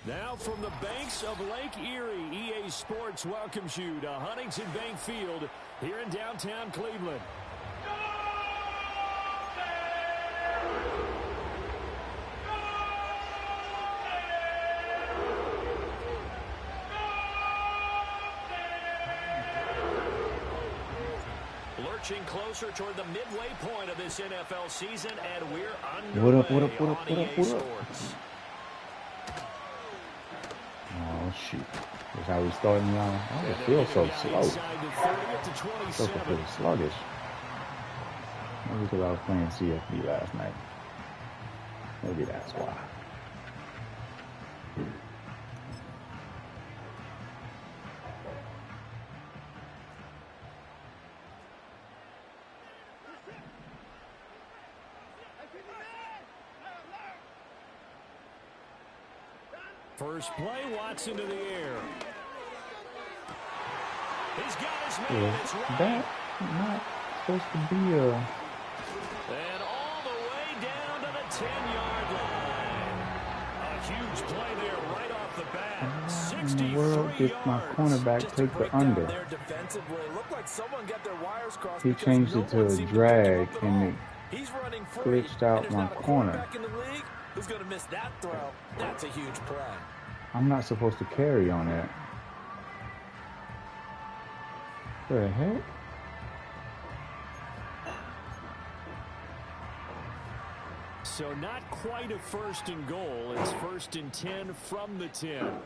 Now from the banks of Lake Erie, EA Sports welcomes you to Huntington Bank Field here in downtown Cleveland. Lurching closer toward the midway point of this NFL season, and we're underway on EA Sports. Oh, shoot. That's how we starting, y'all. Oh, it feels so slow. So pretty sluggish. Maybe because I was playing CFB last night. Maybe that's why. First play, Watson to the air. He's got his man. It's right. That not supposed to be a... And all the way down to the 10-yard line. A huge play there right off the bat. 63 in the world did my cornerback take the under? He changed it to a drag and it glitched out my corner. Who's going to miss that throw? That's a huge play. I'm not supposed to carry on that. What the heck? So not quite a first and goal. It's first and 10 from the 10.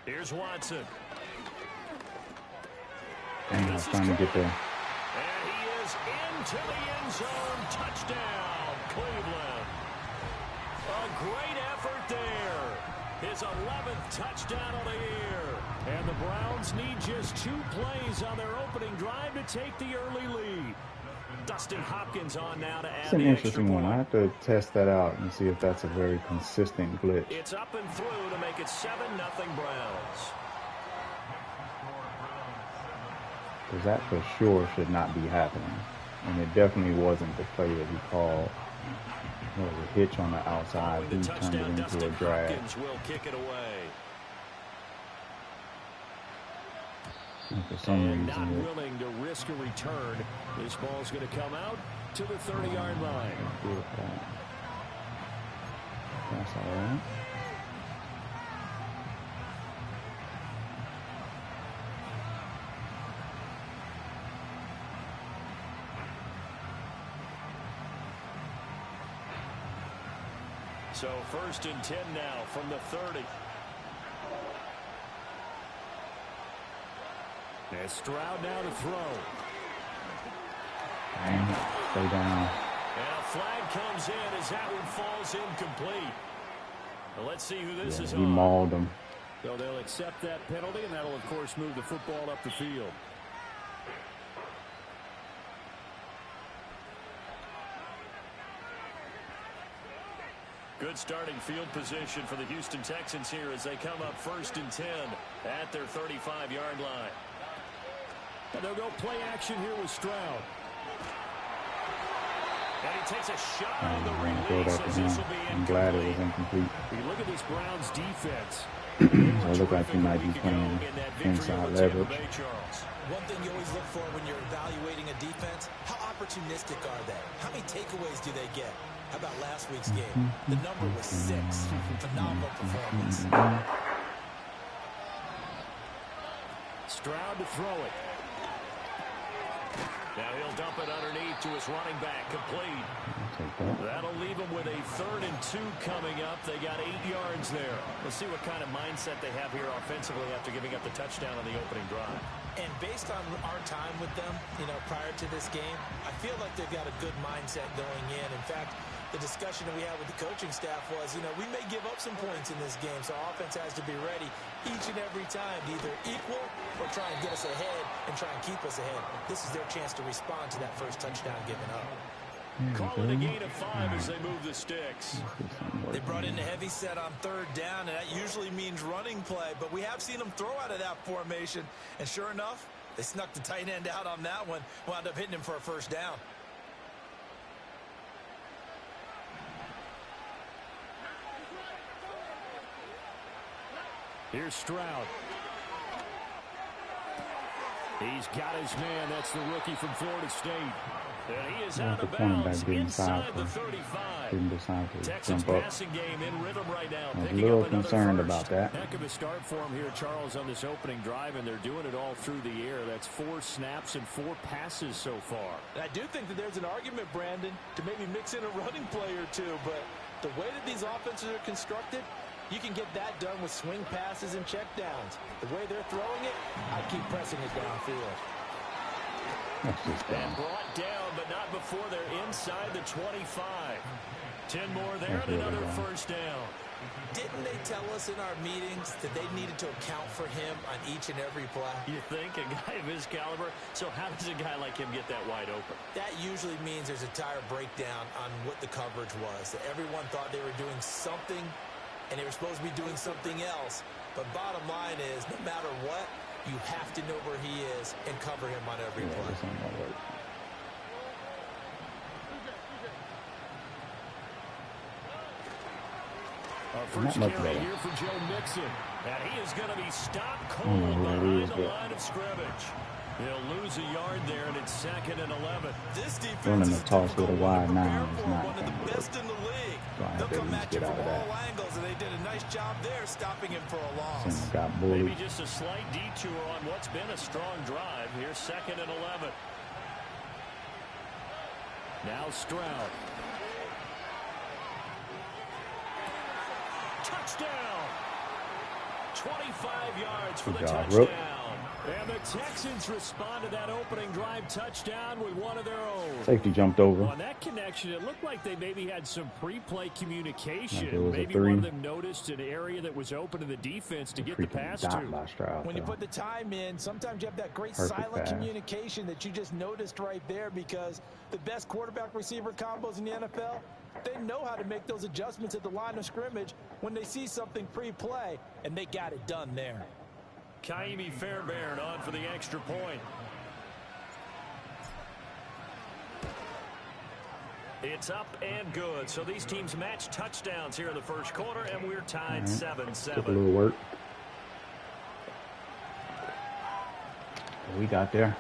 Here's Watson. Dang, I was trying to get there. And he is into the end zone. Touchdown, Cleveland. A great effort there. His 11th touchdown of the year. And the Browns need just 2 plays on their opening drive to take the early lead. Dustin Hopkins on now to add It's an the interesting one. point. I have to test that out and see if that's a very consistent glitch. It's up and through to make it 7-0 Browns. Because that for sure should not be happening. And it definitely wasn't the play that he called. There was a hitch on the outside. He turned it into a drag. Hopkins will kick it away. And for some reason, not willing to risk a return. This ball's going to come out to the 30-yard line. That's all right. So first and 10 now from the 30. And Stroud now to throw. And stay down. And a flag comes in as that one falls incomplete. Well, let's see who this is He on. mauled him. So they'll accept that penalty, and that'll, of course, move the football up the field. Good starting field position for the Houston Texans here as they come up first and 10 at their 35-yard line. And they'll go play action here with Stroud. And he takes a shot on the release as this will be incomplete. I'm glad it was incomplete. You look at this Browns defense. So it looked like he might be playing inside leverage. One thing you always look for when you're evaluating a defense, how opportunistic are they? How many takeaways do they get? How about last week's game? The number was 6. Phenomenal performance. Stroud to throw it. Now he'll dump it underneath to his running back, complete. That'll leave him with a 3rd and 2 coming up. They got 8 yards there. Let's see what kind of mindset they have here offensively after giving up the touchdown on the opening drive. And based on our time with them, prior to this game, I feel like they've got a good mindset going in. In fact, the discussion that we had with the coaching staff was, we may give up some points in this game, so offense has to be ready each and every time to either equal or try and get us ahead and try and keep us ahead. This is their chance to respond to that first touchdown given up. Call it a gain of 5 as they move the sticks. They brought in a heavy set on third down, and that usually means running play, but we have seen them throw out of that formation, and sure enough, they snuck the tight end out on that one, wound up hitting him for a first down. Here's Stroud. He's got his man. That's the rookie from Florida State. And he is out of bounds inside the 35. Didn't decide to Texans jump up. passing game in rhythm right now. I was a little concerned first. about that. Heck of a start for him here, Charles, on this opening drive, and they're doing it all through the air. That's 4 snaps and 4 passes so far. And I do think that there's an argument, Brandon, to maybe mix in a running play or two, but the way that these offenses are constructed, you can get that done with swing passes and checkdowns. The way they're throwing it, I keep pressing it downfield. That's just And brought down, but not before they're inside the 25. 10 more there and another first down. Didn't they tell us in our meetings that they needed to account for him on each and every play? You think? A guy of his caliber? So how does a guy like him get that wide open? That usually means there's a tire breakdown on what the coverage was. That everyone thought they were doing something, and they were supposed to be doing something else. But bottom line is, no matter what, you have to know where he is and cover him on every play. This ain't gonna work. Our first carry here for Joe Mixon. And he is going to be stopped cold behind the line of scrimmage. He'll lose a yard there, and it's 2nd and 11. This defense Running is a toss with a wide one 9 is not of the best in the league. They'll come at you from all angles, and they did a nice job there stopping him for a loss. Got bullied. Maybe just a slight detour on what's been a strong drive. Here's 2nd and 11. Now Stroud. Touchdown! 25 yards for the touchdown. And the Texans respond to that opening drive touchdown with one of their own. Safety jumped over. On that connection, it looked like they maybe had some pre-play communication. Like maybe one of them noticed an area that was open to the defense to get the pass to. When you put the time in, sometimes you have that great silent communication that you just noticed right there, because the best quarterback-receiver combos in the NFL, they know how to make those adjustments at the line of scrimmage when they see something pre-play, and they got it done there. Kaimi Fairbairn on for the extra point. It's up and good. So these teams match touchdowns here in the first quarter, and we're tied 7-7. Took a little work. We got there.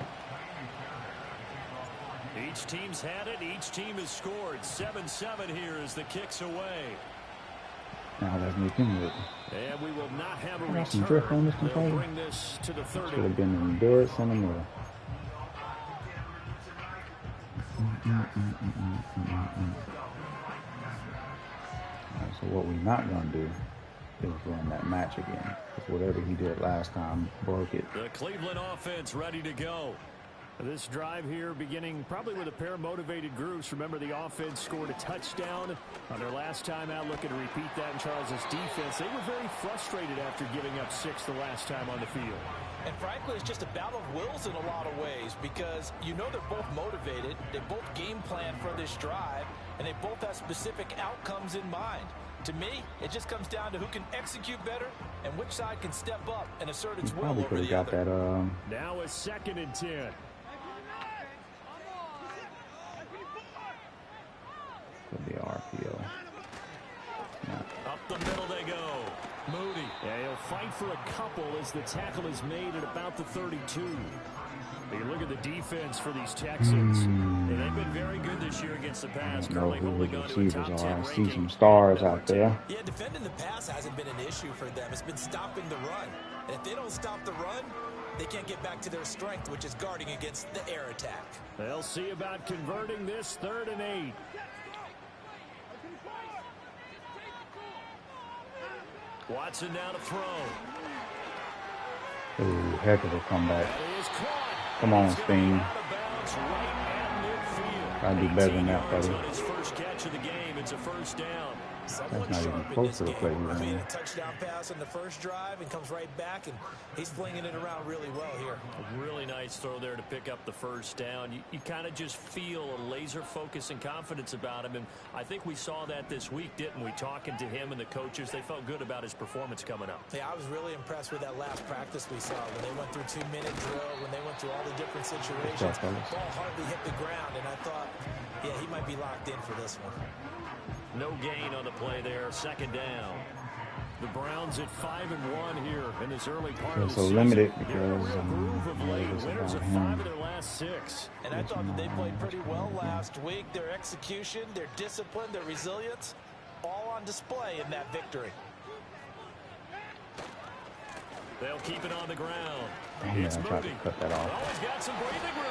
Each team's had it. Each team has scored. 7-7 here as the kick's away. Now let's make him look. And we will not have a got some return. drift on this They'll controller. bring this to the 30. Should have been in dead centimeter. Right, so what we're not going to do is run that match again. Because whatever he did last time broke it. The Cleveland offense ready to go. This drive here beginning probably with a pair of motivated groups. Remember, the offense scored a touchdown on their last time out, looking to repeat that in Charles's defense. They were very frustrated after giving up 6 the last time on the field. And frankly, it's just a battle of wills in a lot of ways, because you know they're both motivated, they both game plan for this drive, and they both have specific outcomes in mind. To me, it just comes down to who can execute better and which side can step up and assert its will over the other. Now a 2nd and 10. Could be RPO. Up the middle they go. Moody. Yeah, he'll fight for a couple as the tackle is made at about the 32. You look at the defense for these Texans. And they've been very good this year against the pass. Currently holding on to a top 10 I ranking. see some stars out there. Yeah, defending the pass hasn't been an issue for them. It's been stopping the run. And if they don't stop the run, they can't get back to their strength, which is guarding against the air attack. They'll see about converting this 3rd and 8. Watson now to throw. Ooh, heck of a comeback. Come on, Sting. Gotta do better than that, buddy. On his first catch of the game, it's a first down. Someone not even sharp in close this to the game. play he's Made on. a touchdown pass on the first drive and comes right back, and he's flinging it around really well here. A really nice throw there to pick up the first down. You kind of just feel a laser focus and confidence about him, and I think we saw that this week, didn't we? Talking to him and the coaches, they felt good about his performance coming up. Yeah, I was really impressed with that last practice we saw when they went through 2-minute drill, when they went through all the different situations. Ball hardly hit the ground, and I thought, yeah, he might be locked in for this one. No gain on the play there. Second down. The Browns at 5-1 here in this early part of the so season. limited They're in a because real groove of late. it was Winners of about 5 him. of their last 6. And I thought that they played pretty well last week. Their execution, their discipline, their resilience, all on display in that victory. They'll keep it on the ground. Damn, It's I tried to moving. cut that off. Oh, he's got some breathing room.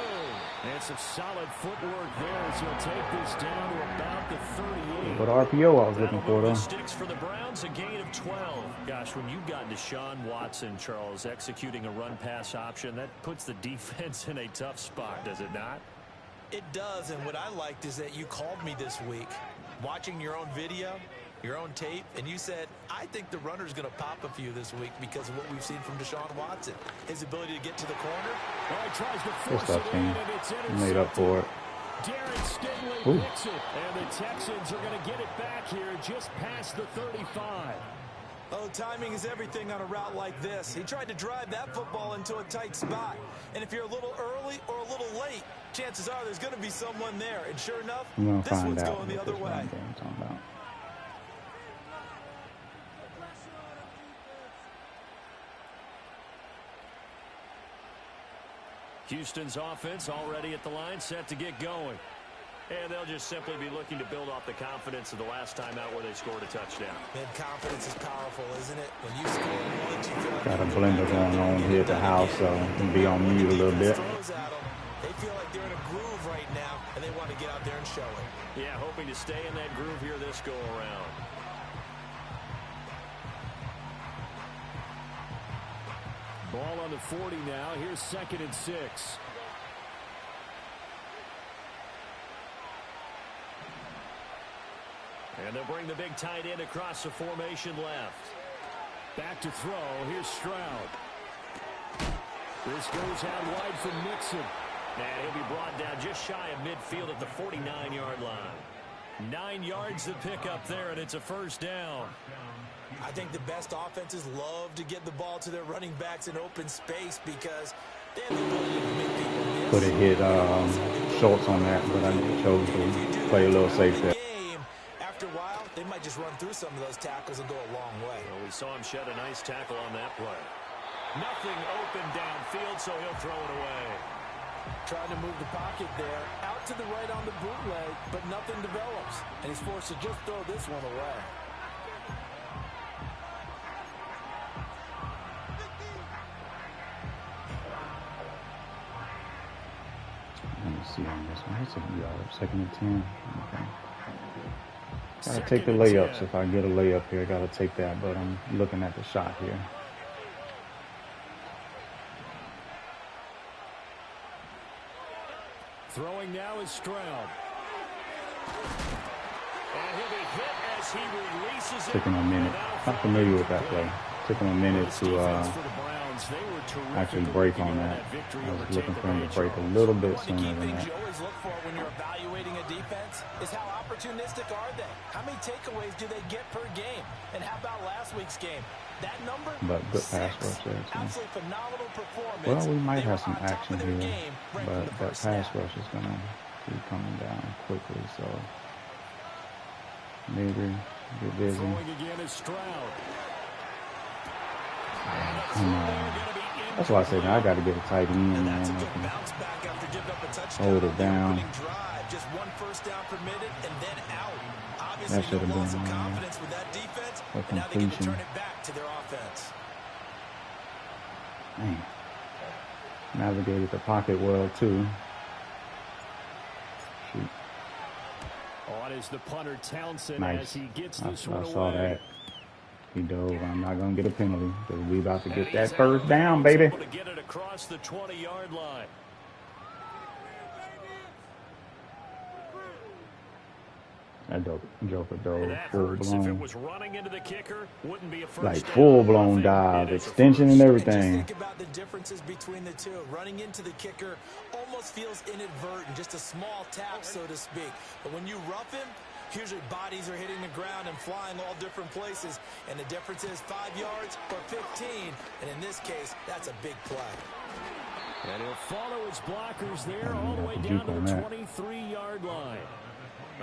And some solid footwork there as he'll take this down to about the 38. What RPO I was looking for, though. Sticks for the Browns, a gain of 12. Gosh, when you've got Deshaun Watson, Charles, executing a run-pass option, that puts the defense in a tough spot, does it not? It does, and what I liked is that you called me this week, watching your own video, your own tape, and you said, I think the runner's going to pop a few this week because of what we've seen from Deshaun Watson. His ability to get to the corner. Well, he tries to Good force stuff, it in, team. and it's Made up for it. Darren Stingley Ooh. picks it, and the Texans are going to get it back here just past the 35. Oh, timing is everything on a route like this. He tried to drive that football into a tight spot. And if you're a little early or a little late, chances are there's going to be someone there. And sure enough, this one's going the other way. Houston's offense already at the line, set to get going. And they'll just simply be looking to build off the confidence of the last time out where they scored a touchdown. Man, confidence is powerful, isn't it? When you score once, you feel like got a blender going on here at the house, so I can be on mute a little bit. They feel like they're in a groove right now, and they want to get out there and show it. Yeah, hoping to stay in that groove here this go-around. Ball on the 40 now. Here's 2nd and 6. And they'll bring the big tight end across the formation left. Back to throw. Here's Stroud. This goes out wide for Mixon. And he'll be brought down just shy of midfield at the 49-yard line. 9 yards to pick up there, and it's a first down. I think the best offenses love to get the ball to their running backs in open space because they have the ability to make people miss. Could have hit Schultz on that, but I chose to play a little safe there. After a while, they might just run through some of those tackles and go a long way. Well, we saw him shed a nice tackle on that play. Nothing open downfield, so he'll throw it away. Trying to move the pocket there. Out to the right on the bootleg, but nothing develops. And he's forced to just throw this one away. Let me see on this one. It's a yard. 2nd and 10. Okay. Gotta take the layups. If I get a layup here, gotta take that. But I'm looking at the shot here. Throwing now is Stroud. And he'll be hit as he releases it. Took him a minute. Not familiar with that play. Took him a minute to actually break on that. I was looking for him to break a little bit sooner than that. You always look for when you're evaluating a defense is how opportunistic are they? How many takeaways do they get per game? And how about last week's game? That number? But good pass rush there, too. Absolutely phenomenal performance. Well, we might have some action here, but that pass rush is going to be coming down quickly, so maybe get busy. That's why I said I got to get a tight end, man. Hold it down. Just one first down permitted and then out. That should have been confidence with that defense, a and now they get to completion. turn it back to their offense. Man. Navigated the pocket well, too. Shoot. On is the punter Townsend Nice. as he gets I this one saw away. that. He dove. I'm not going to get a penalty because we about to And get he's that out first of down, bounds, baby. able to get it across the 20-yard line. That Joker dove That full hurts. If it blown. was running into the kicker, wouldn't be a first Like down. full blown Nothing. dive, It is a extension first. and And just everything. think about the differences between the two. Running into the kicker almost feels inadvertent, just a small tap, so to speak. But when you rough him, usually bodies are hitting the ground and flying all different places. And the difference is 5 yards or 15. And in this case, that's a big play. And he'll follow his blockers there all the way down to the 23-yard line.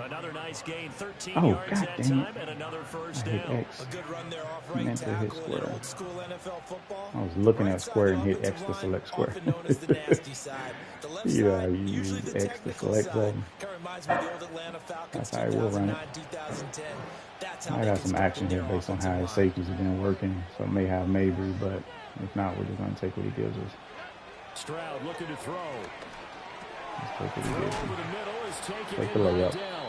Another nice gain, 13 yards that time, and another first down. A good run there off right tackle in old school NFL football. I was looking at square and hit X to select square. Often known as the nasty side. The left side, usually the technical side. Kind of reminds me of the old Atlanta Falcons 2009, 2010. That's how I got some action here based on how his safeties have been working, so it may have Mabry, but if not, we're just going to take what he gives us. Stroud looking to throw. Let's take what he gives us. Over the middle is taken Take the in by layup. Dell.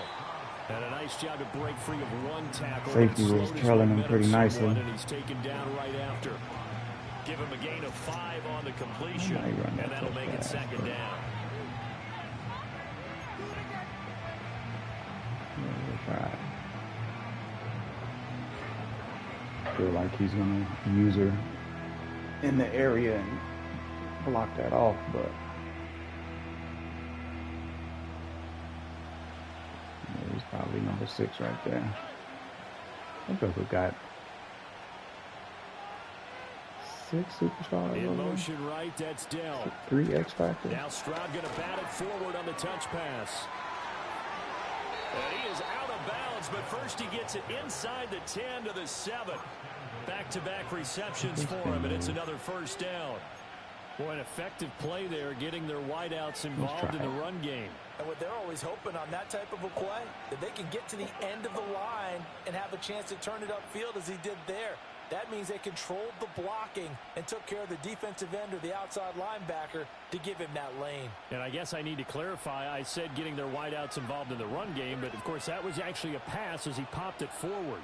And a nice job to break free of one tackle. Safety was trailing him pretty nicely. And he's taken down right after. Give him a gain of 5 on the completion, and that'll make it second down. Try. Feel like he's going to use her in the area and block that off, but he's probably number 6 right there. I think we got 6 superstars. In motion right, that's Dell. 3 X factors. Now Stroud going to bat it forward on the touch pass. And he is out of bounds, but first he gets it inside the 10 to the 7. Back-to-back receptions for him, and it's another first down. Boy, an effective play there, getting their wideouts involved in the run game. And what they're always hoping on that type of a play, that they can get to the end of the line and have a chance to turn it upfield as he did there. That means they controlled the blocking and took care of the defensive end or the outside linebacker to give him that lane. And I guess I need to clarify, I said getting their wideouts involved in the run game, but of course that was actually a pass as he popped it forward.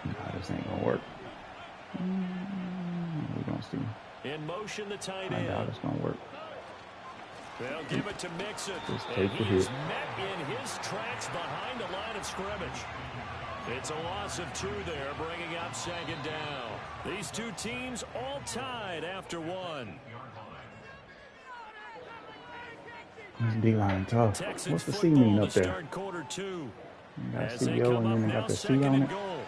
Nah, this ain't going to work. We're going to see. In motion, the tight I end. doubt it's going to work. They'll give it to Mixon. Just And take the he's hit. met in his tracks behind the line of scrimmage. It's a loss of 2 there, bringing up second down. These two teams all tied after 1. This D-line tough. Texans What's the C mean up to there? start quarter 2. You got As they CO come and up then they now, got the C second on and it. goal.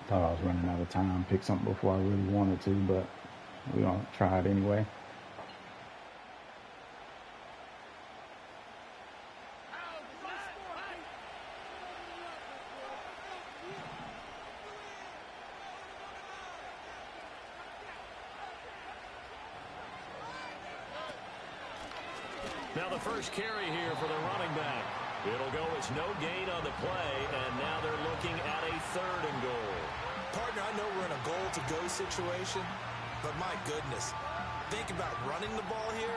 Thought I was running out of time. Pick something before I really wanted to, but we're going to try it anyway. Now the first carry here for the running back. It'll go as no gain on the play, and now they're looking at a 3rd and goal. Partner, I know we're in a goal-to-go situation, but my goodness, think about running the ball here.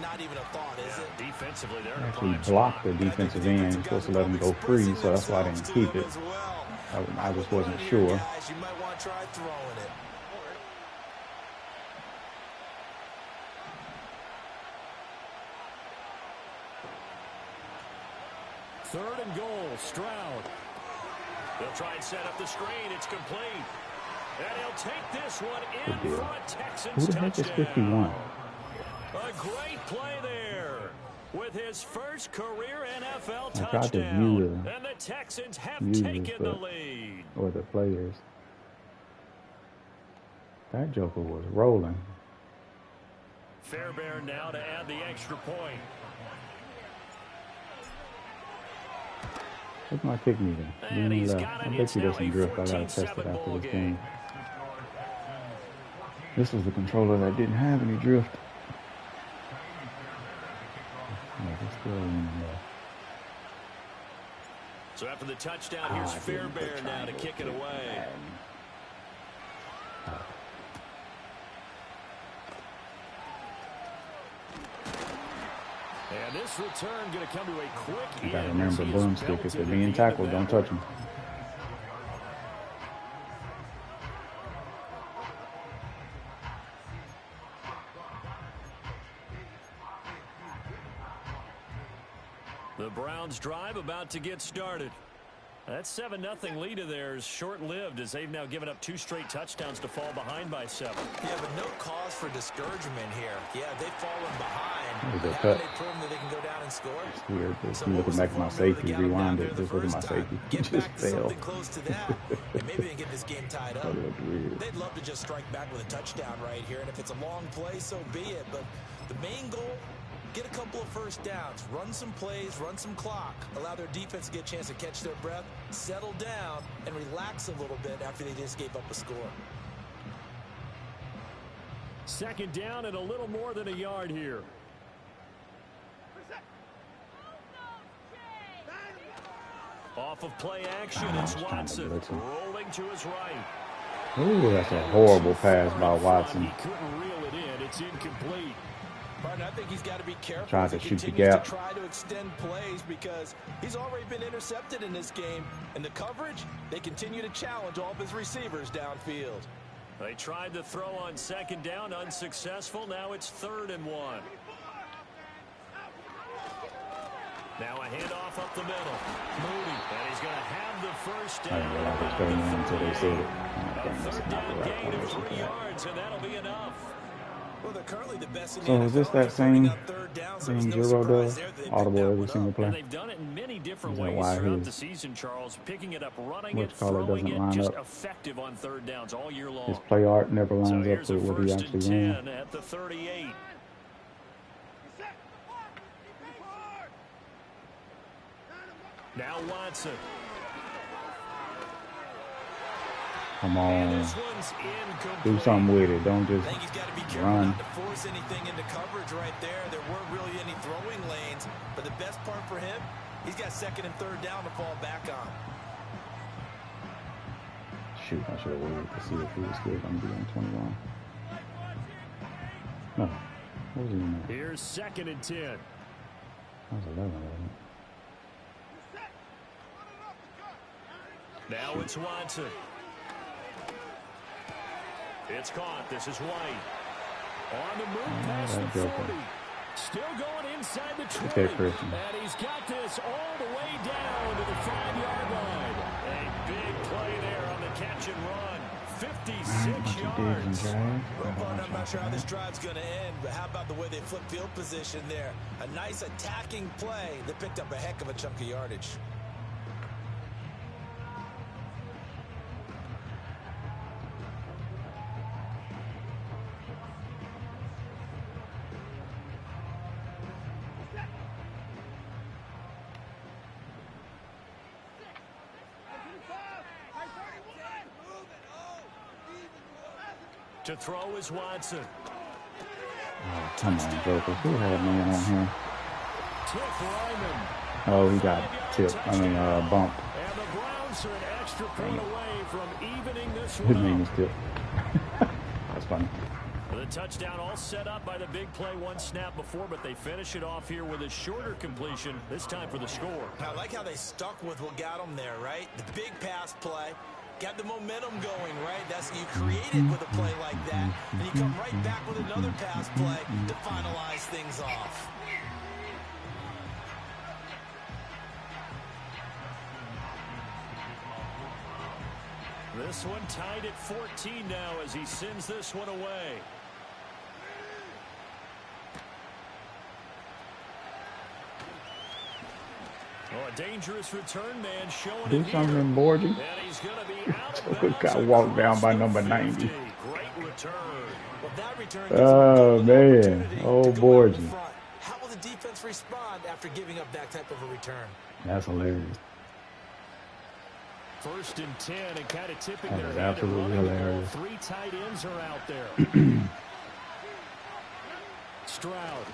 Not even a thought, is it? Defensively, they're Actually blocked the defensive end. You're supposed to let him go free, so that's why I didn't keep it. I just wasn't sure. You might want to try throwing it. Third and goal, Stroud. They'll try and set up the screen. It's complete. And he'll take this one in for a Texans Who the heck is touchdown. 51? A great play there with his first career NFL I tried to touchdown. view And the Texans have users, taken the but- lead. Or the players. That joker was rolling. Fairbairn now to add the extra point. What's my kick meter? And he's left. got it. I bet It's you now there's some a drift. I gotta test it 14-7 after ball this game. game. This was the controller that didn't have any drift. Yeah, it's still in there. So after the touchdown, here's Fairbairn now to kick it away. And this return going to come to a quick You gotta end. remember, broomstick, if they're being tackled, don't touch them. The Browns drive about to get started. That 7-0 lead of theirs short-lived as they've now given up 2 straight touchdowns to fall behind by 7. Yeah, but no cause for discouragement here. Yeah, they've fallen behind. They Now cut. they proven that they can go down and score. It's weird. Just So looking back at my safety, rewind it. Just look at my safety. Get Just back to fail. something close to that, and maybe they can get this game tied up. That looked weird. They'd love to just strike back with a touchdown right here, and if it's a long play, so be it. But the main goal, get a couple of first downs, run some plays, run some clock, allow their defense to get a chance to catch their breath, settle down, and relax a little bit after they just gave up a score. 2nd down and a little more than a yard here. Off of play action, it's Watson rolling to his right. Ooh, that's a horrible pass by Watson. He couldn't reel it in. It's incomplete. Martin, I think he's got to be careful. Tried as to he shoot the continues gap. to try to extend plays because he's already been intercepted in this game. And the coverage, they continue to challenge all of his receivers downfield. They tried to throw on 2nd down, unsuccessful. Now it's 3rd and 1. Now a handoff up the middle. Moody, and he's going to have the first down. I didn't realize it was 39 until they said it. A 3rd down gain of 3 yards, and that'll be enough. Well, they're currently the best in the So is this NFL that same on 3rd down, so thing there's no Zero surprise does? there that they picked Audible that every one single up. And play? they've done it in many different Is that ways why throughout his the season, Charles. Picking it up, running it, whatchamacallit throwing doesn't it, line just up? effective on 3rd downs all year long. His play art never So lines up here's a with what he 1st actually and ran. 10 at the 38. Now Watson. Come And on. this one's incomplete. Do something with it. Don't I just think he's got to be careful run. not to force anything into coverage right there. There weren't really any throwing lanes, but the best part for him, he's got 2nd and 3rd down to fall back on. Shoot, I should have waited to see if he was still going to be on 21. No. What was he in there? Here's 2nd and 10. That was 11, wasn't it? Now it's Watson. It's caught. This is White. On the move past the 40. Still going inside the 20. Okay, Christian. And he's got this all the way down to the 5-yard line. A big play there on the catch and run. 56 yards. Well, Bart, I'm not sure how this drive's going to end, but how about the way they flip field position there? A nice attacking play that picked up a heck of a chunk of yardage. To throw is Watson. Oh, come on, Joker. Who had me on here? Tip Lyman. Oh, he got tipped. Bumped. And the Browns are an extra point away from evening this His one name up. is Tip. That's funny. The touchdown all set up by the big play one snap before, but they finish it off here with a shorter completion, this time for the score. I like how they stuck with what got them there, right? The big pass play. Got the momentum going, right? That's you create it with a play like that, and you come right back with another pass play to finalize things off. This one tied at 14 now as he sends this one away. Oh, a dangerous return man showing Do it something, here. Borgie. And he's going to be out of Joker bounds got walked down by across number the 90. 50. Great return. Well, that return Oh, gives them a man. opportunity Oh, to go out in Borgie. front. How will the defense respond after giving up that type of a return? That's hilarious. 1st and 10 and kind of tipping That their is hand and absolutely running the ball. hilarious. 3 tight ends are out there. Stroud.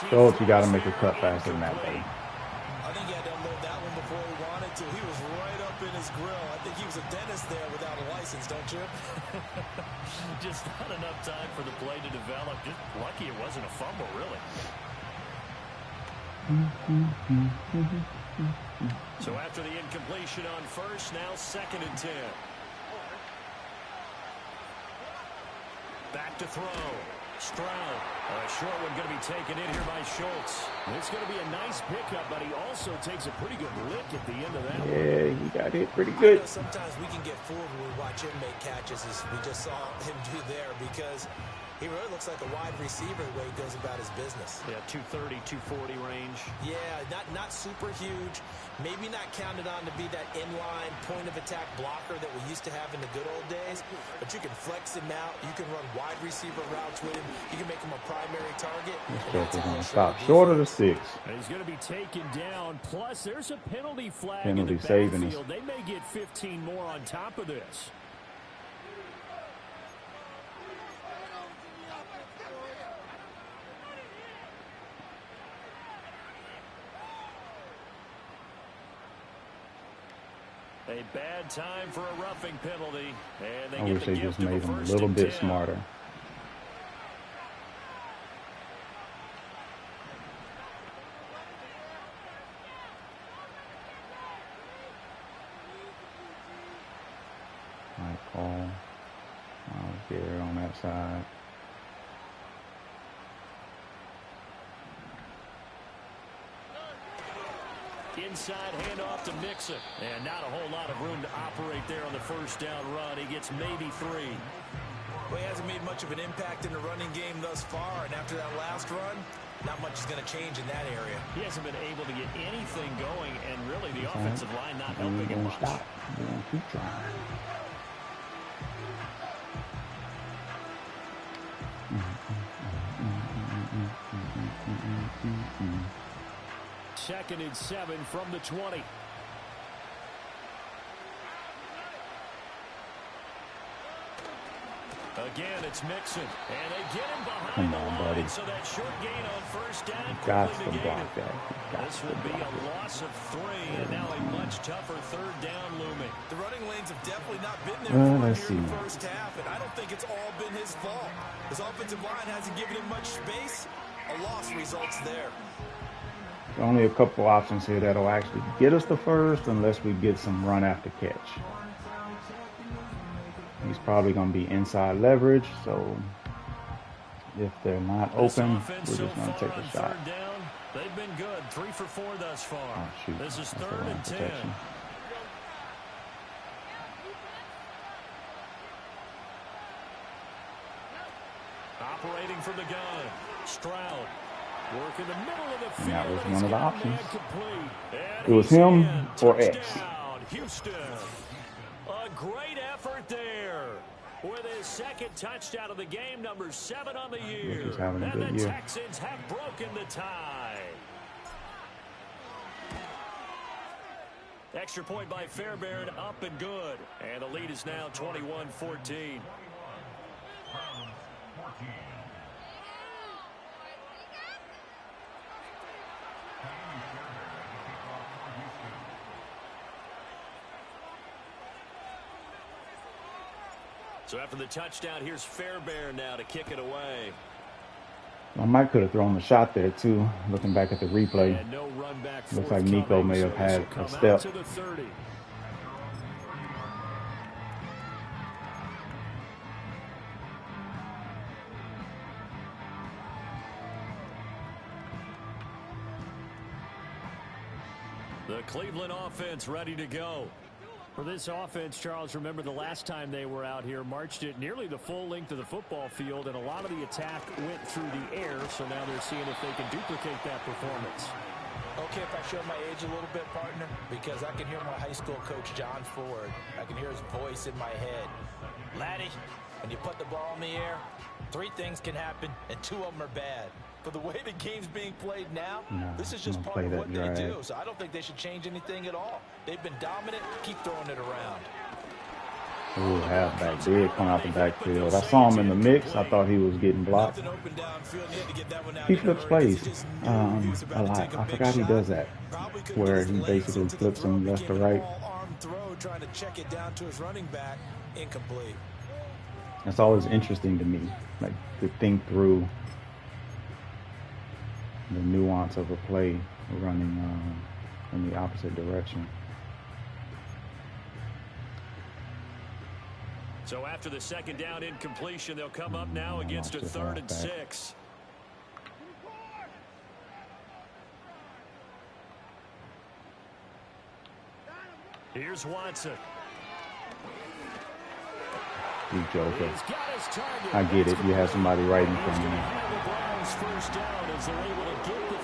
So you got to make a cut faster than that, buddy. I think he had to unload that one before he wanted to. He was right up in his nice grill. I think he was a dentist there without a license, don't you? Just not enough time for the play to develop. Just lucky it wasn't a fumble, really. So after the incompletion on first, now 2nd and 10. Back to throw. Stroud. A short one going to be taken in here by Schultz. It's going to be a nice pickup, but he also takes a pretty good lick at the end of that one. Yeah, he got hit pretty good. Sometimes we can get fooled when we watch him make catches, as we just saw him do there, because he really looks like a wide receiver the way he goes about his business. Yeah, 230, 240 range. Yeah, not super huge. Maybe not counted on to be that inline point-of-attack blocker that we used to have in the good old days. But you can flex him out. You can run wide receiver routes with him. You can make him a primary target. This is going to stop short of the 6. And he's going to be taken down. Plus, there's a penalty flag Penalty in the saving backfield. They may get 15 more on top of this. A bad time for a roughing penalty. And they I get wish the they gift just of made a him a first little and bit 10. smarter. Mike Paul. Miles Garrett on that side. Inside handoff to Mixon. And not a whole lot of room to operate there on the first down run. He gets maybe 3. Well, he hasn't made much of an impact in the running game thus far, and after that last run, not much is going to change in that area. He hasn't been able to get anything going, and really the offensive line not helping him much. Stop. We're going to keep trying. Second and 7 from the 20. Again, it's Mixon. And they get him behind the line, buddy. So that short gain on first down. Got to block that. This will be a loss of 3, and now a much tougher third down looming. The running lanes have definitely not been there for let's him in see. the first half, and I don't think it's all been his fault. His offensive line hasn't given him much space. A loss results there. There's only a couple options here that'll actually get us the first unless we get some run after catch. He's probably going to be inside leverage, so if they're not open, we're just going to take a shot. Down, they've been good. 3 for 4 thus far. Oh, shoot. This is That's 3rd and 10. protection. Operating from the gun. Stroud. Work in the middle of the field. And that was one of the options. And It was he's him in. or X. Touchdown, Houston. A great effort there. With his 2nd touchdown of the game, number 7 on the year. He's having a and good the year. Texans have broken the tie. Extra point by Fairbairn, up and good. And the lead is now 21-14. So after the touchdown, here's Fairbairn now to kick it away. I might could have thrown the shot there too. Looking back at the replay, And no run back looks like Nico may have had a step. To the 30. The Cleveland offense ready to go. For this offense, Charles, remember the last time they were out here, marched it nearly the full length of the football field, and a lot of the attack went through the air, so now they're seeing if they can duplicate that performance. Okay, if I show my age a little bit, partner, because I can hear my high school coach, John Ford. I can hear his voice in my head. Laddie, when you put the ball in the air, 3 things can happen, and 2 of them are bad. For the way the game's being played now, this is just part of what they do. So I don't think they should change anything at all. They've been dominant. Keep throwing it around. Ooh, halfback did come out the backfield. I saw him in the mix. I thought he was getting blocked. He flips plays a lot. I forgot he does that, where he basically flips him left to right. trying to check it down to his running back. Incomplete. It's always interesting to me, like to think through the nuance of a play running in the opposite direction. So after the second down incompletion, they'll come up now against a 3rd and 6. Here's Watson. You joker. I get it. You have somebody right in front of you.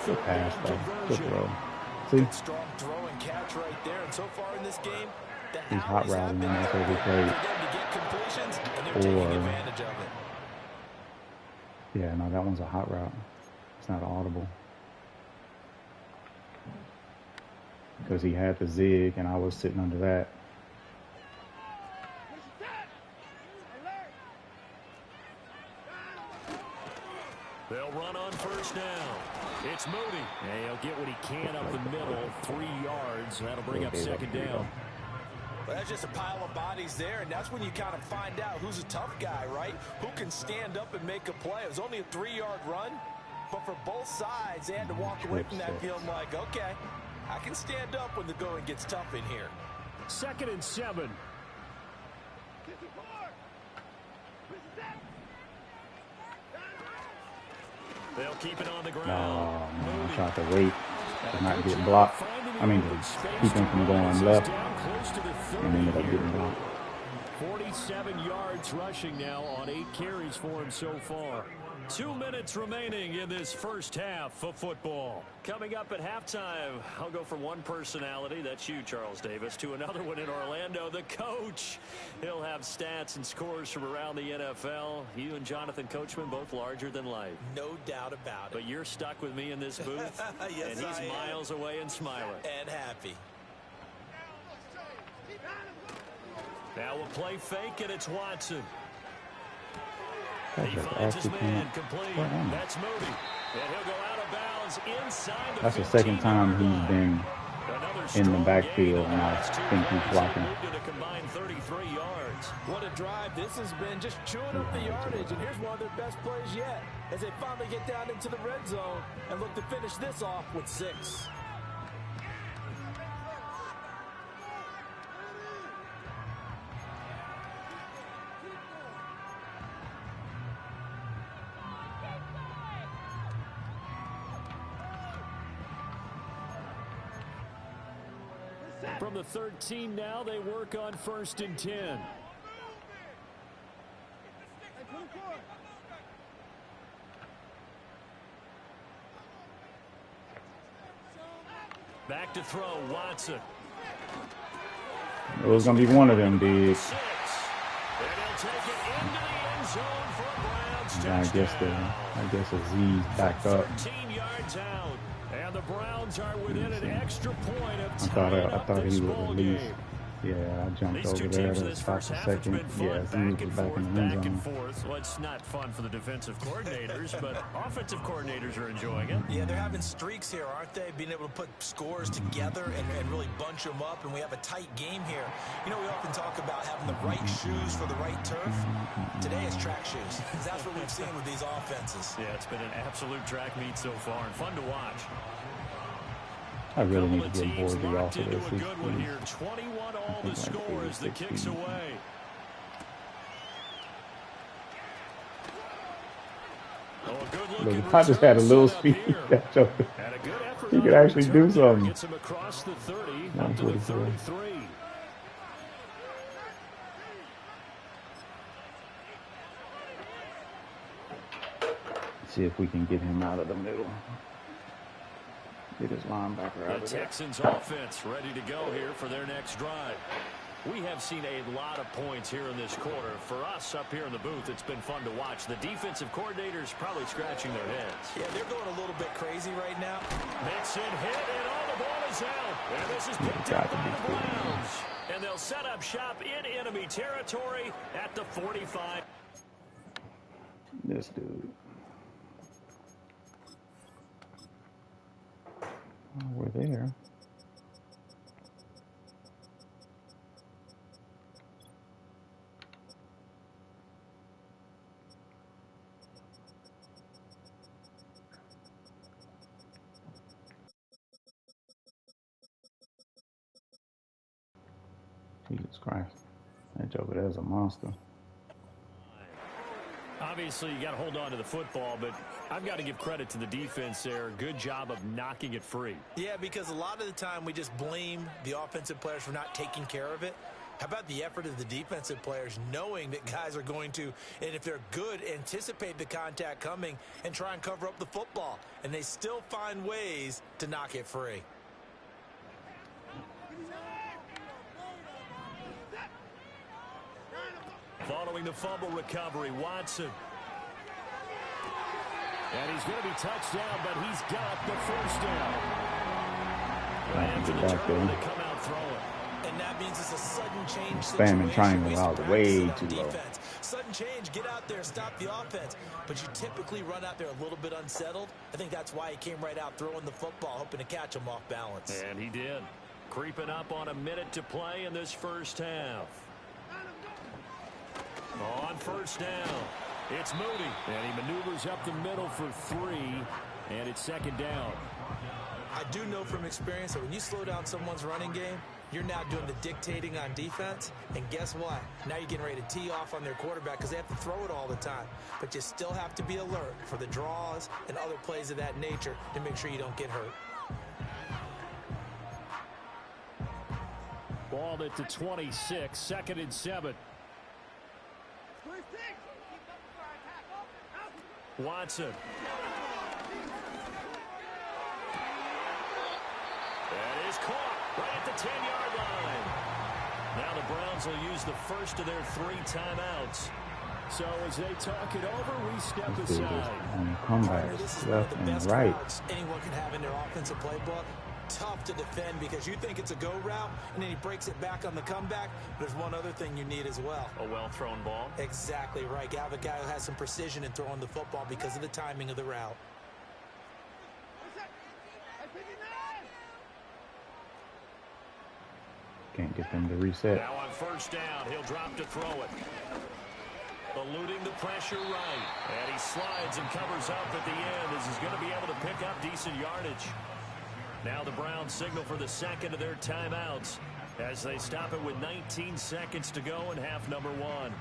Good pass, though. Good throw. See? Strong throw and catch right there. And so far in this game, he's hot routing on that every play. Or, yeah, no, that one's a hot route. It's not audible. Because he had the zig, and I was sitting under that. They'll run on first down. It's Moody. And he'll get what he can up the middle, 3 yards. That'll bring up second down. Well, that's just a pile of bodies there, and that's when you kind of find out who's a tough guy, right? Who can stand up and make a play. It was only a 3-yard run, but for both sides, they had to walk away from that feeling like, okay, I can stand up when the going gets tough in here. 2nd and 7. They'll keep it on the ground. No, man, I tried to wait to not get blocked. I mean, to keep him from going left, and ended up getting blocked. 47 yards rushing now on 8 carries for him so far. 2 minutes remaining in this first half of football. Coming up at halftime, I'll go from one personality, that's you, Charles Davis, to another one in Orlando, the coach. He'll have stats and scores from around the NFL. You and Jonathan Coachman, both larger than life. No doubt about it. But you're stuck with me in this booth, yes, and he's miles away and smiling. And happy. Now we'll play fake, and it's Watson. He finds his man complete. That's Moody. And he'll go out of bounds inside the That's the second time he's been in the backfield, and I think he's blocking. What a drive this has been, just chewing up the yardage. And here's one of their best plays yet, as they finally get down into the red zone and look to finish this off with 6. From the 13 now, they work on 1st and 10. Back to throw, Watson. It was going to be one of them, dude. Yeah, I guess the Z's backed up. 13 yards out. And the Browns are within an extra point of I thought he would at least. Yeah, I jumped over there to stop the second. Yeah, he was back in the end zone. Well, it's not fun for the defensive coordinators, but offensive coordinators are enjoying it. Yeah, they're having streaks here, aren't they? Being able to put scores together and really bunch them up, and we have a tight game here. You know, we often talk about having the right shoes for the right turf. Today it's track shoes. That's what we've seen with these offenses. Yeah, it's been an absolute track meet so far, and fun to watch. I really need to get Borsley off of this. A good one here. 21 all the score as the kicks away. Look, if I just had a little speed, that joker, he could actually do something. Gets him across the 30 up to the 33. See if we can get him out of the middle. Get his linebacker out of there. The Texans offense ready to go here for their next drive. We have seen a lot of points here in this quarter. For us up here in the booth, it's been fun to watch. The defensive coordinators probably scratching their heads. Yeah, they're going a little bit crazy right now. Mixon hit, and all the ball is out. And this is picked up by the Browns. And they'll set up shop in enemy territory at the 45. This dude. Oh, we're there. Jesus Christ. That Joker there's a monster. Obviously, you got to hold on to the football, but I've got to give credit to the defense there. Good job of knocking it free. Yeah, because a lot of the time we just blame the offensive players for not taking care of it. How about the effort of the defensive players knowing that guys are going to, and if they're good, anticipate the contact coming and try and cover up the football. And they still find ways to knock it free. Following the fumble recovery, Watson. And he's going to be touched down, but he's got the first down. After the turnover, they come out throwing. And that means it's a sudden change Spamming triangle out way too low. Sudden change, get out there, stop the offense. But you typically run out there a little bit unsettled. I think that's why he came right out throwing the football, hoping to catch him off balance. And he did. Creeping up on a minute to play in this first half. On first down, it's Moody. And he maneuvers up the middle for 3, and it's second down. I do know from experience that when you slow down someone's running game, you're now doing the dictating on defense. And guess what? Now you're getting ready to tee off on their quarterback because they have to throw it all the time. But you still have to be alert for the draws and other plays of that nature to make sure you don't get hurt. Ball at the 26, 2nd and 7. Watson. That is caught right at the 10-yard line. Now the Browns will use the first of their 3 timeouts. So as they talk it over, we step aside. On comebacks, left and right. Anyone can have in their offensive playbook. Tough to defend because you think it's a go route, and then he breaks it back on the comeback. There's one other thing you need as well. A well-thrown ball. Exactly right. You have a guy who has some precision in throwing the football because of the timing of the route. Can't get them to reset. Now on first down, he'll drop to throw it. Eluding the pressure right. And he slides and covers up at the end as he's going to be able to pick up decent yardage. Now the Browns signal for the second of their timeouts as they stop it with 19 seconds to go in half number 1.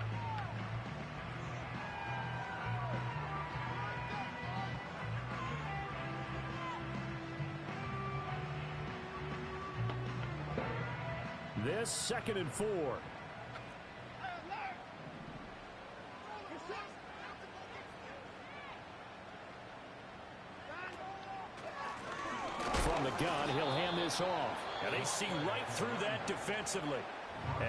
This 2nd and 4. From the gun, he'll hand this off. And they see right through that defensively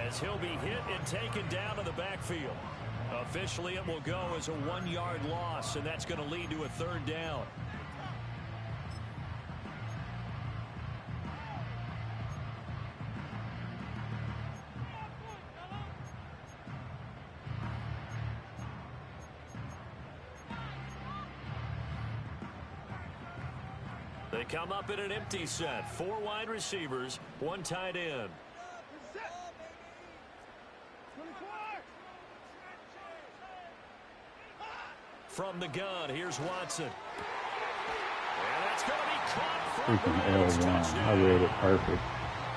as he'll be hit and taken down in the backfield. Officially, it will go as a 1-yard loss, and that's going to lead to a 3rd down. They come up in an empty set. 4 wide receivers, 1 tight end. From the gun, here's Watson. And that's going to be caught from Freaking L1. I read it perfect.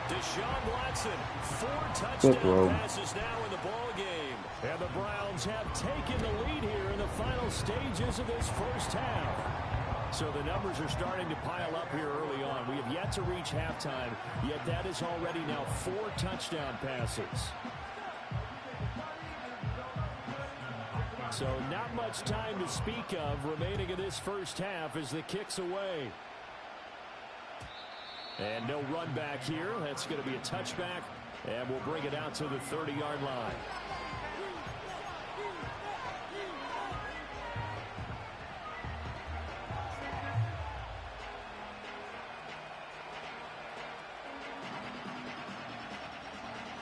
Deshaun Watson, 4 touchdown passes now in the ball game. And the Browns have taken the lead here in the final stages of this first half. So the numbers are starting to pile up here early on. We have yet to reach halftime, yet that is already now 4 touchdown passes. So not much time to speak of remaining in this first half as the kick's away. And no run back here. That's going to be a touchback, and we'll bring it out to the 30-yard line.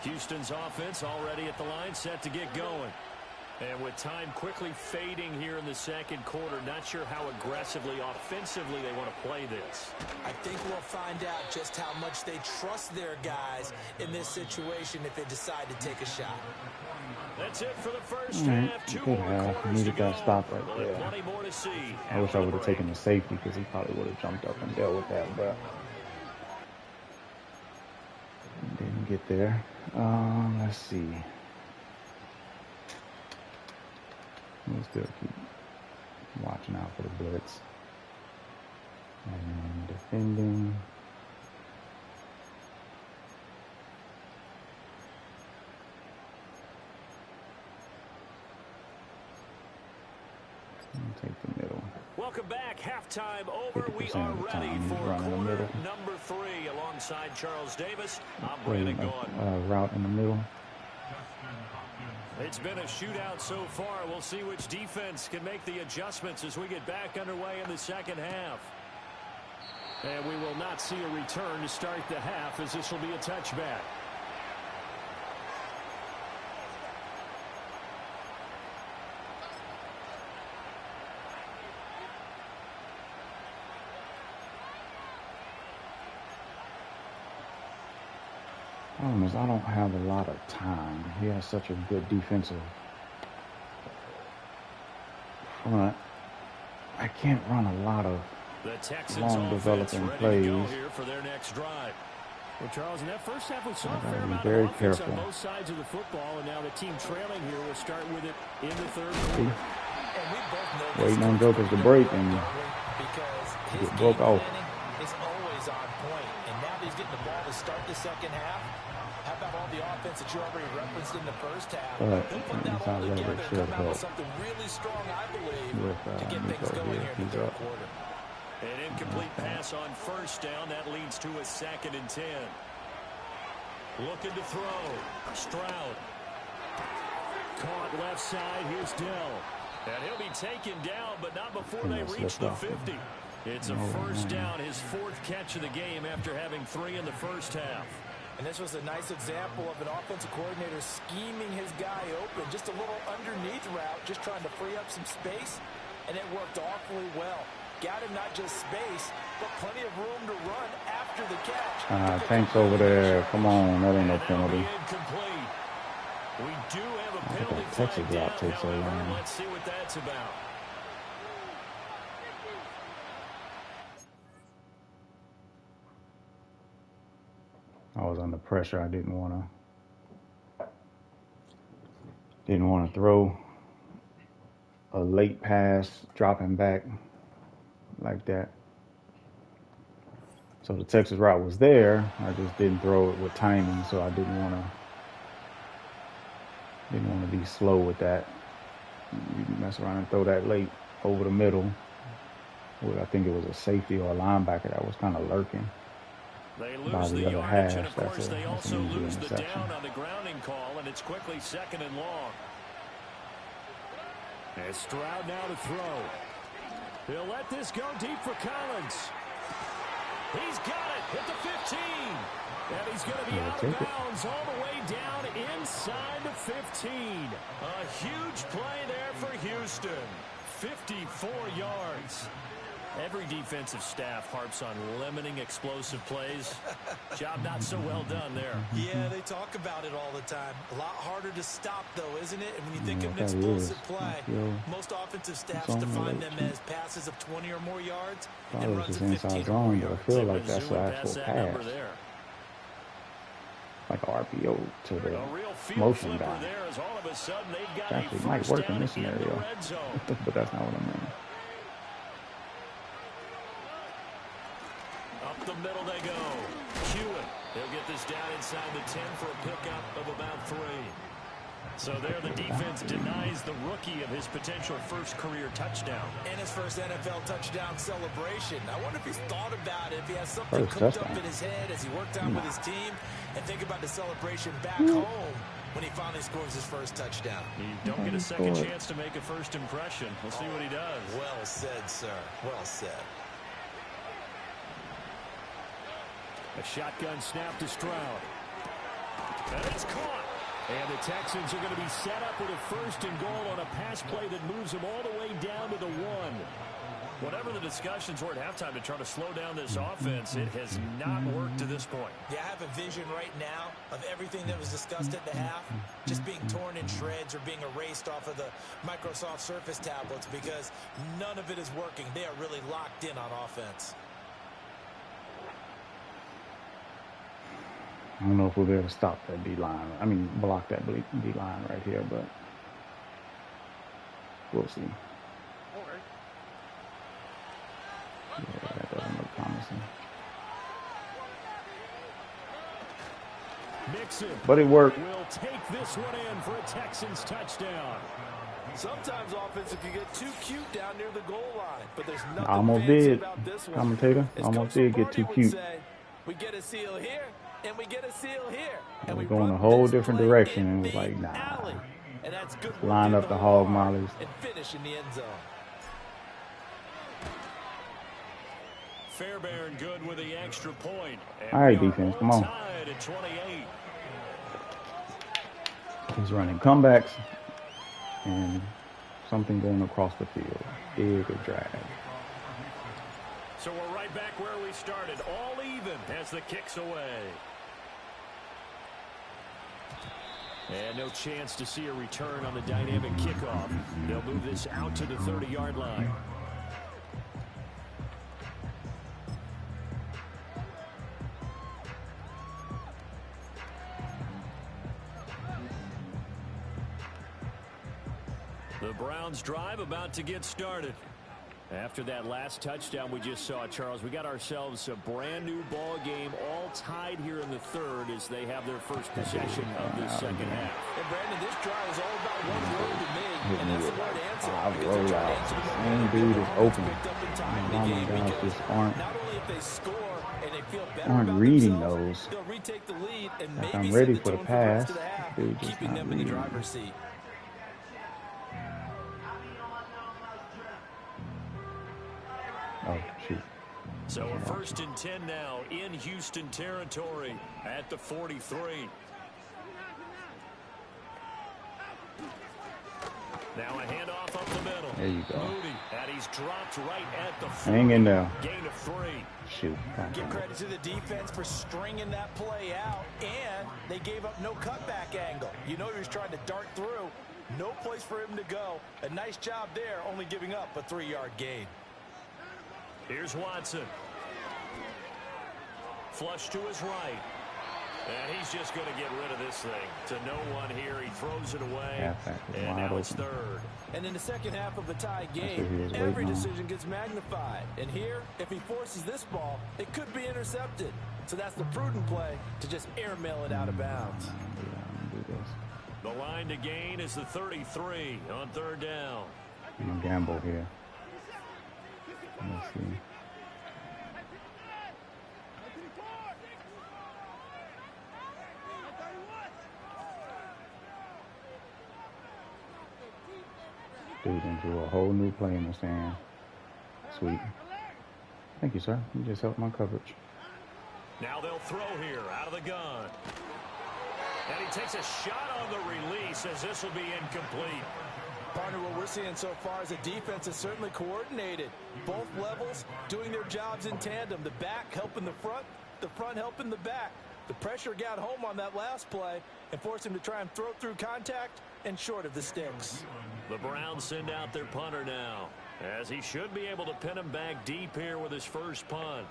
Houston's offense already at the line, set to get going. And with time quickly fading here in the second quarter, not sure how aggressively, offensively they want to play this. I think we'll find out just how much they trust their guys in this situation if they decide to take a shot. That's it for the first half. 2 more quarters needed to go. that stop right there. Plenty more to see. I wish I would have taken the safety because he probably would have jumped up and dealt with that, but didn't get there. Let's see. We'll still keep watching out for the blitz. And defending. Take the middle. Welcome back. Halftime over. We are ready for quarter number 3 alongside Charles Davis. I'm Brandon Gaughan. Route in the middle. It's been a shootout so far. We'll see which defense can make the adjustments as we get back underway in the second half. And we will not see a return to start the half, as this will be a touchback. Problem is, I don't have a lot of time. He has such a good defensive front. I can't run a lot of long developing plays. Here for their next drive. Well, Charles, in that first half, we saw a fair amount very of offense careful on both sides of the football, and now the team trailing here will start with it in the third quarter. Waiting on Jokers to break and get broke off. Is always on point, and now that he's getting the ball to start the second half, how about all the offense that you already referenced in the first half? But He'll put that all together and come out with something really strong, I believe, to get things going here in the third quarter. An incomplete pass on first down. That leads to a 2nd and 10. Looking to throw. Stroud. Caught left side. Here's Dell. And he'll be taken down, but not before they reach the 50. It's a first down, his 4th catch of the game after having 3 in the first half. And this was a nice example of an offensive coordinator scheming his guy open. Just a little underneath route, just trying to free up some space, and it worked awfully well. Got him not just space, but plenty of room to run after the catch. Tanks over there. Come on, that ain't no penalty. We do have a penalty Texas route takes so long. Let's see what that's about. I was under pressure. I didn't want to throw a late pass, dropping back like that. So the Texas route was there. I just didn't throw it with timing, so I didn't want to be slow with that. You mess around and throw that late over the middle. I think it was a safety or a linebacker that was kind of lurking. They lose the yardage, and of course they also lose the down on the grounding call, and it's quickly 2nd and long. And Stroud now to throw. He'll let this go deep for Collins. He's got it at the 15. And he's going to be out of bounds all the way down inside the 15. A huge play there for Houston. 54 yards. Every defensive staff harps on limiting explosive plays. Job not so well done there. Yeah, they talk about it all the time. A lot harder to stop, though, isn't it? And when you think of an explosive play, most offensive staffs define them as passes of 20 or more yards and runs of 15 or more yards. I feel like that's the actual pass. Like an RPO to the motion guy. Actually might work in this scenario, but that's not what I mean. Up the middle they go. Hewitt. They'll get this down inside the 10 for a pickup of about 3. So there the defense denies the rookie of his potential first career touchdown. And his first NFL touchdown celebration. I wonder if he's thought about it, if he has something cooked up in his head as he worked out with his team, and think about the celebration back home when he finally scores his first touchdown. You don't get a second chance to make a first impression. We'll see what he does. Well said, sir. Well said. A shotgun snap to Stroud. And it's caught. And the Texans are going to be set up with a 1st and goal on a pass play that moves them all the way down to the 1. Whatever the discussions were at halftime to try to slow down this offense, it has not worked to this point. Yeah, I have a vision right now of everything that was discussed at the half just being torn in shreds or being erased off of the Microsoft Surface tablets because none of it is working. They are really locked in on offense. I don't know if we'll be able to stop that D line. I mean, block that D line right here, but we'll see. Yeah, that doesn't look promising. But it worked. Will take this one in for a Texans touchdown. Sometimes offensive can get too cute down near the goal line, but there's nothing almost fancy did. about this one. Commentator, almost did get too cute. Say, we get a seal here, and we get a seal here. And we we go in a whole different direction, and it was like, nah. And that's good line up the hog mollies. And finish in the end zone. Fairbairn good with the extra point. All right, defense, come on. At 28. He's running comebacks and something going across the field. Big drag. So we're right back where we started. All even as the kick's away. And no chance to see a return on the dynamic kickoff. They'll move this out to the 30-yard line. The Browns drive about to get started. After that last touchdown we just saw, Charles, we got ourselves a brand new ball game, all tied here in the third as they have their first possession of the second half. And Brandon, this drive is all about one word to me, and that's the word answer. Roll out. Same dude is open. Aren't reading those. Like I'm ready for the pass. Dude just keeping them in the driver's seat. Oh, shoot. So a 1st and 10 now in Houston territory at the 43. Now a handoff up the middle. There you go. Moody, and he's dropped right at the 40. Hang in there. Gain of 3. Shoot. Give credit to the defense for stringing that play out, and they gave up no cutback angle. You know he was trying to dart through. No place for him to go. A nice job there, only giving up a 3-yard gain. Here's Watson. Flush to his right. And he's just going to get rid of this thing. To no one here. He throws it away. And now it's third. And in the second half of a tie game, every decision gets magnified. And here, if he forces this ball, it could be intercepted. So that's the prudent play to just airmail it out of bounds. The line to gain is the 33 on third down. I'm going to gamble here. Let's see. Dude done drew a whole new play in the sand. Sweet. Thank you, sir. You just helped my coverage. Now they'll throw here out of the gun. And he takes a shot on the release as this will be incomplete. Partner, what we're seeing so far is the defense is certainly coordinated. Both levels doing their jobs in tandem. The back helping the front helping the back. The pressure got home on that last play and forced him to try and throw through contact and short of the sticks. The Browns send out their punter now, as he should be able to pin him back deep here with his first punt.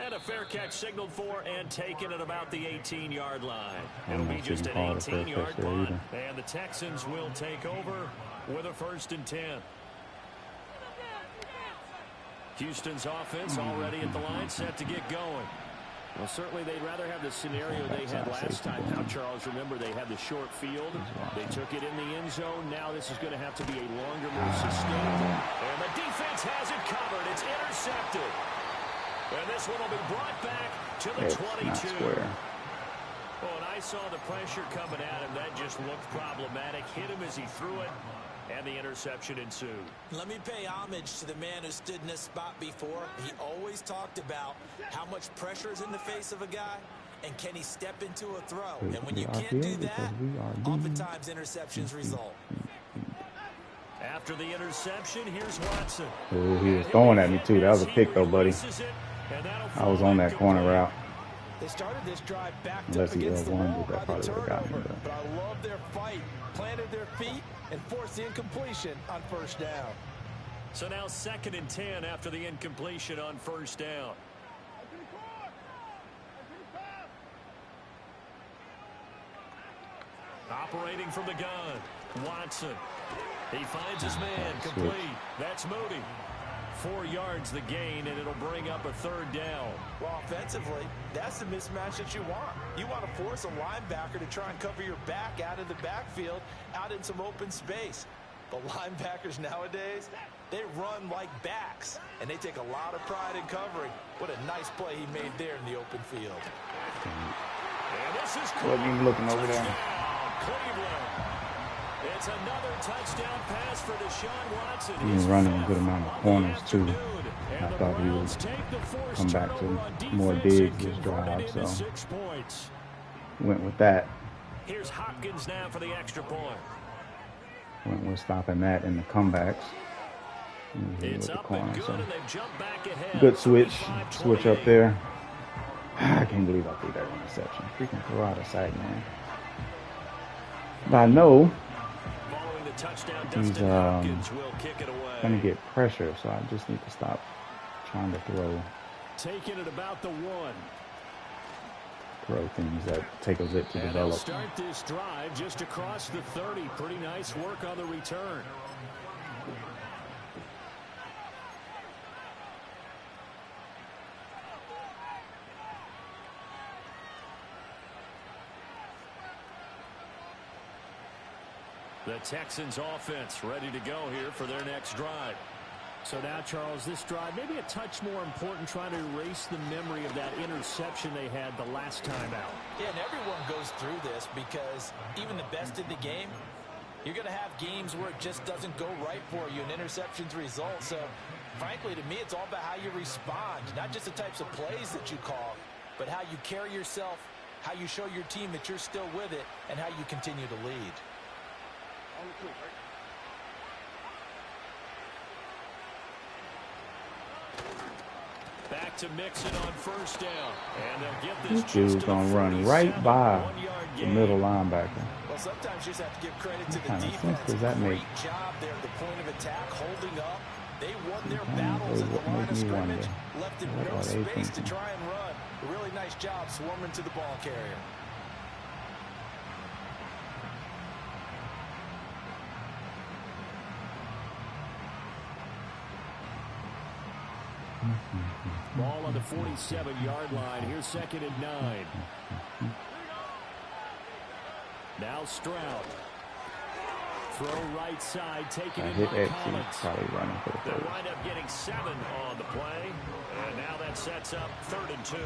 And a fair catch signaled for and taken at about the 18-yard line. It'll be just an 18-yard punt, and the Texans will take over with a 1st and 10. Houston's offense already at the line, set to get going. Well, certainly they'd rather have the scenario they had last time. Now, Charles, remember they had the short field. They took it in the end zone. Now this is going to have to be a longer, more sustained. And the defense has it covered. It's intercepted. And this one will be brought back to the 22. Well, and I saw the pressure coming at him. That just looked problematic. Hit him as he threw it, and the interception ensued. Let me pay homage to the man who stood in this spot before. He always talked about how much pressure is in the face of a guy, and can he step into a throw. And when you can't do that, oftentimes interceptions result. After the interception, here's Watson. Oh, he was throwing at me, too. That was a pick, though, buddy. I was on that corner route. They started this drive backed Unless up he against the wall that probably would have got me. but I love their fight. Planted their feet and forced the incompletion on 1st down. So now 2nd and 10 after the incompletion on 1st down. Operating from the gun, Watson. He finds his man, complete. That's Moody. 4 yards the gain, and it'll bring up a 3rd down. Well, offensively, that's the mismatch that you want. You want to force a linebacker to try and cover your back out of the backfield, out in some open space. But linebackers nowadays, they run like backs, and they take a lot of pride in covering. What a nice play he made there in the open field. And this is wasn't even looking over there. Cleveland. It's another touchdown pass for Deshaun Watson. He's running a good amount of corners, too. I thought he would come back to more digs this drive, so went with that. Here's Hopkins now for the extra point. Went with stopping that in the comebacks. It's up and good, and they've jumped back ahead. Good switch up there. I can't believe I threw that interception. Freaking throw out a sack, man. But I know he's going to get pressure, so I just need to stop trying to taking it about the 1. Throw things that take a bit to develop. Start this drive just across the 30. Pretty nice work on the return. The Texans offense ready to go here for their next drive. So now, Charles, this drive maybe a touch more important, trying to erase the memory of that interception they had the last time out. Yeah, and everyone goes through this because even the best in the game, you're going to have games where it just doesn't go right for you and interceptions result. So, frankly, to me, it's all about how you respond, not just the types of plays that you call, but how you carry yourself, how you show your team that you're still with it, and how you continue to lead. Back to Mixon on 1st down. And they'll get this dude's going to run right by the middle linebacker. Well, sometimes you just have to give credit to the What kind of defense. sense does that make? Great job there at the point of attack, holding up. They won their battles at the line of scrimmage, left in no space to try and run. A really nice job swarming to the ball carrier. Ball on the 47-yard line. Here's 2nd and 9. Now Stroud. Throw right side, taking it by Collins. Probably running for the They'll first. wind up getting 7 on the play. And now that sets up 3rd and 2.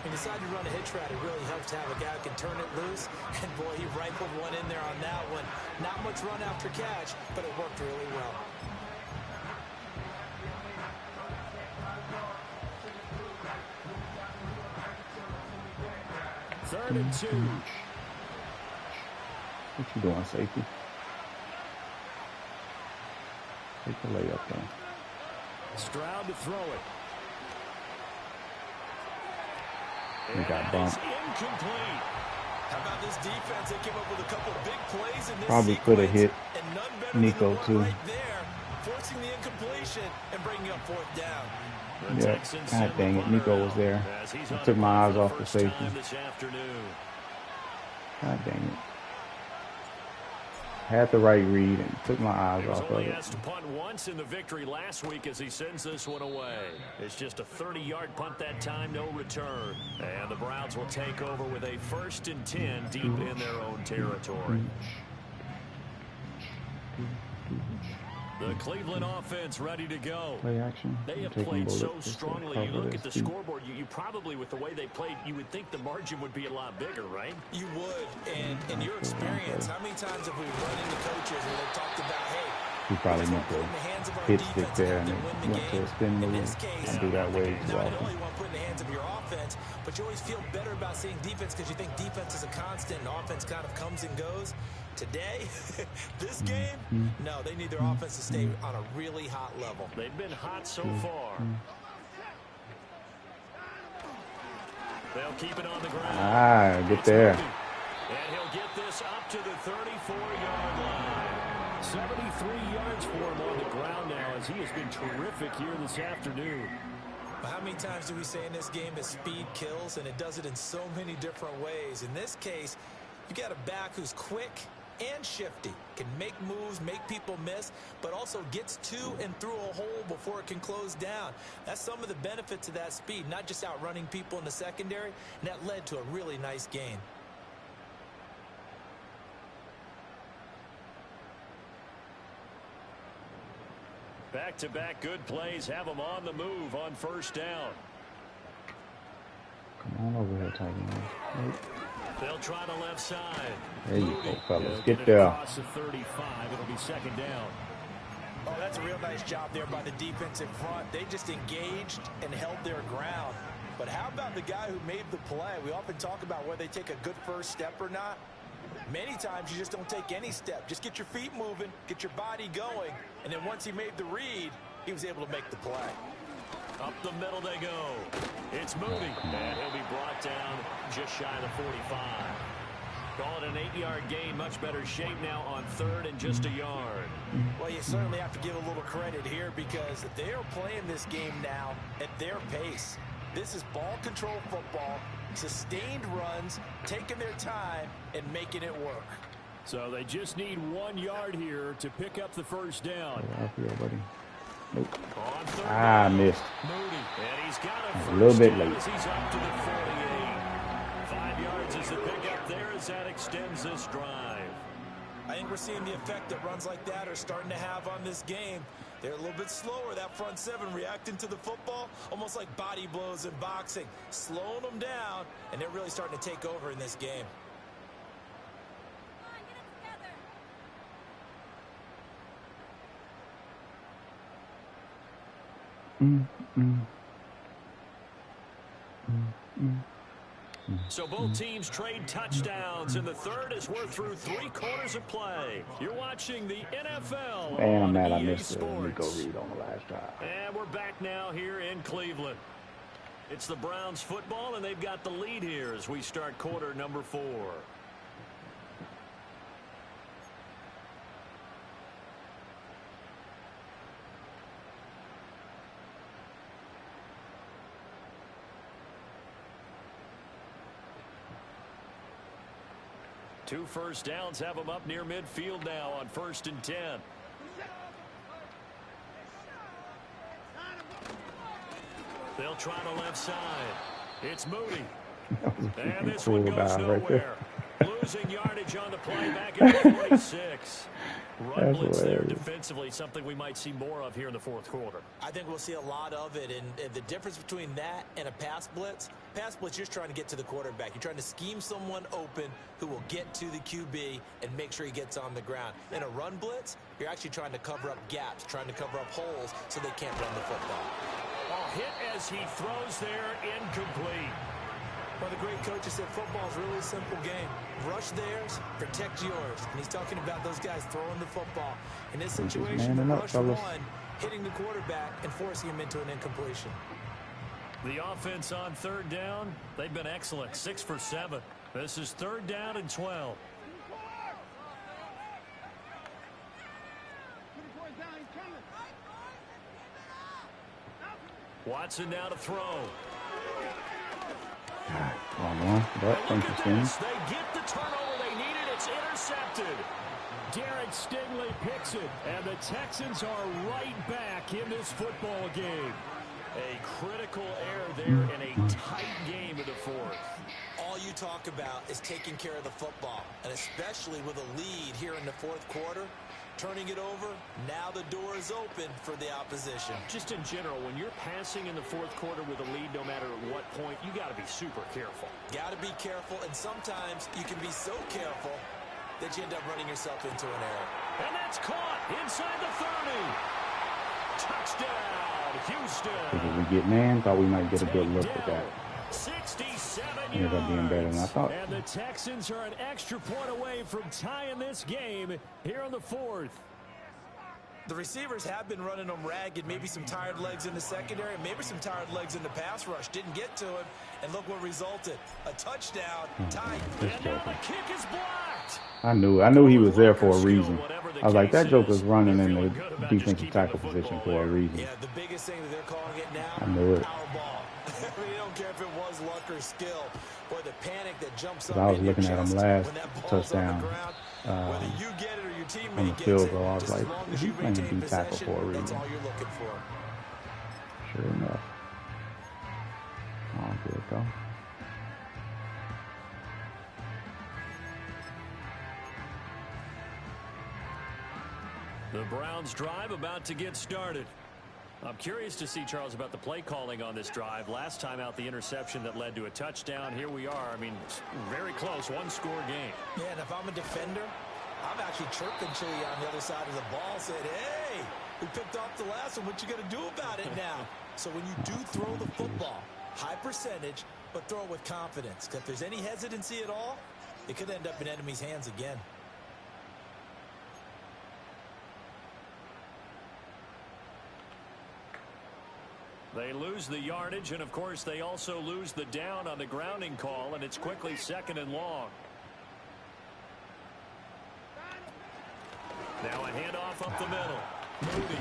He decided to run a hitch route. It really helps to have a guy who can turn it loose. And, boy, he rifled one in there on that one. Not much run after catch, but it worked really well. Third and 2. What you doing, safety? Take the layup there. Stroud to throw it. He got bumped. Incomplete. How about this defense? They came up with a couple of big plays in this Probably could have hit and none better Nico than the too. one right there, forcing the incompletion and bringing up 4th down. Yeah, God dang it, Nico was there. I took my eyes off the safety. God dang it. Had the right read and took my eyes off of Only it. has to punt once in the victory last week as he sends this one away. It's just a 30-yard punt that time, no return. And the Browns will take over with a 1st and 10 deep in their own territory. The Cleveland offense ready to go. Play action. They have played so strongly. You look at the scoreboard, you probably, with the way they played, you would think the margin would be a lot bigger, right? You would. And in your experience, how many times have we run into coaches where they talked about, hey, he probably meant to hit stick there and went to a spin move. I do that way too not often. only want to put in the hands of your offense, but you always feel better about seeing defense because you think defense is a constant and offense kind of comes and goes. Today, this game, no, they need their offense to stay on a really hot level. They've been hot so far. They'll keep it on the ground. Get there. And he'll get this up to the 34-yard line. 73 yards for him on the ground now, as he has been terrific here this afternoon. How many times do we say in this game that speed kills, and it does it in so many different ways? In this case, you got a back who's quick and shifty, can make moves, make people miss, but also gets to and through a hole before it can close down. That's some of the benefits of that speed, not just outrunning people in the secondary, and that led to a really nice gain. Back-to-back good plays have them on the move on first down. Come on over here, Titan. Nope. They'll try the left side. There you go, fellas. Get there. Across the 35. It'll be second down. Oh, that's a real nice job there by the defense in front. They just engaged and held their ground. But how about the guy who made the play? We often talk about whether they take a good first step or not. Many times you just don't take any step. Just get your feet moving, get your body going, and then once he made the read, he was able to make the play. Up the middle they go. It's Moody, and he'll be brought down just shy of the 45. Call it an 8-yard gain. Much better shape now on third and just a yard. Well, you certainly have to give a little credit here because they are playing this game now at their pace. This is ball control football, sustained runs, taking their time, and making it work. So they just need 1 yard here to pick up the first down. Out here, buddy. Nope. I missed. Moody, and he's got a little bit late. He's up to the 48. 5 yards is the pickup there as that extends this drive. I think we're seeing the effect that runs like that are starting to have on this game. They're a little bit slower, that front seven, reacting to the football, almost like body blows in boxing, slowing them down, and they're really starting to take over in this game. So both teams trade touchdowns, and the third as we're through 3 quarters of play. You're watching the NFL Man, I'm on mad I EA missed the Sports. Rico Reed on the last drive. And we're back now here in Cleveland. It's the Browns football, and they've got the lead here as we start quarter number 4. Two first downs have them up near midfield now on 1st and 10. They'll try the left side. It's Moody. And this one goes nowhere. Losing yardage on the play back at the 46. Run blitz there defensively, something we might see more of here in the 4th quarter. I think we'll see a lot of it, and the difference between that and a pass blitz, you're just trying to get to the quarterback. You're trying to scheme someone open who will get to the QB and make sure he gets on the ground. In a run blitz, you're actually trying to cover up gaps, trying to cover up holes so they can't run the football. Hit as he throws there, incomplete. Well, the great coach has said football is really a simple game. Rush theirs, protect yours. And he's talking about those guys throwing the football. In this situation, the rush one, hitting the quarterback and forcing him into an incompletion. The offense on 3rd down, they've been excellent, 6 for 7. This is 3rd down and 12. Watson now to throw. That's interesting. They get the turnover they needed. It's intercepted. Derek Stingley picks it, and the Texans are right back in this football game. A critical error there in a tight game in the 4th. All you talk about is taking care of the football, and especially with a lead here in the 4th quarter. Turning it over, now the door is open for the opposition. Just in general, when you're passing in the 4th quarter with a lead, no matter at what point, you got to be super careful. Got to be careful, and sometimes you can be so careful that you end up running yourself into an error. And that's caught inside the 30. Touchdown, Houston. Did we get man? Thought we might get a good look at that. 67 Ended up being better than I thought. And the Texans are an extra point away from tying this game here in the 4th. The receivers have been running them ragged. Maybe some tired legs in the secondary, maybe some tired legs in the pass rush. Didn't get to him, and look what resulted. A touchdown, tight. And now the kick is blocked. I knew he was there for a reason. Whatever the I was like, that Joker's cases, running they're in feeling the good about just defensive keeping tackle the position football for a there. reason. Yeah, the biggest thing that they're calling it now, I knew it. Powerball. I mean, you don't care if it was luck or skill, or the panic that jumps up I was in your looking at him chest last when that ball's on the touchdown ground. Whether you get it or your on the teammate gets field it, goal. I was just like, as long as he's you playing maintain D tackle possession, for a that's reason. all you're looking for. Sure enough. Oh, good go. The Browns drive about to get started. I'm curious to see, Charles, about the play calling on this drive. Last time out, the interception that led to a touchdown. Here we are. I mean, very close, one-score game. Yeah, and if I'm a defender, I'm actually chirping to you on the other side of the ball, saying, hey, we picked off the last one. What you going to do about it now? So when you do throw the football, high percentage, but throw it with confidence. Because if there's any hesitancy at all, it could end up in enemy's hands again. They lose the yardage, and, of course, they also lose the down on the grounding call, and it's quickly 2nd and long. Now a handoff up the middle. Moody.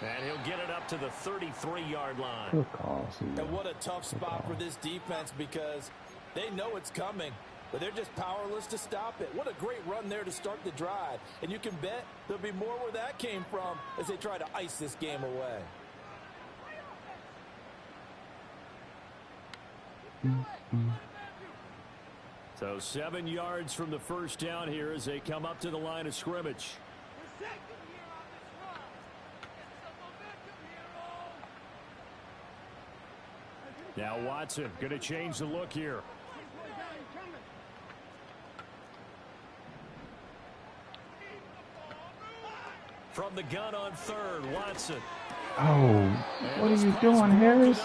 And he'll get it up to the 33-yard line. Good call, And what a tough spot for this defense, because they know it's coming, but they're just powerless to stop it. What a great run there to start the drive. And you can bet there'll be more where that came from as they try to ice this game away. So 7 yards from the first down here as they come up to the line of scrimmage. Now Watson going to change the look here. From the gun on 3rd, Watson. Oh, what are you doing, Harris?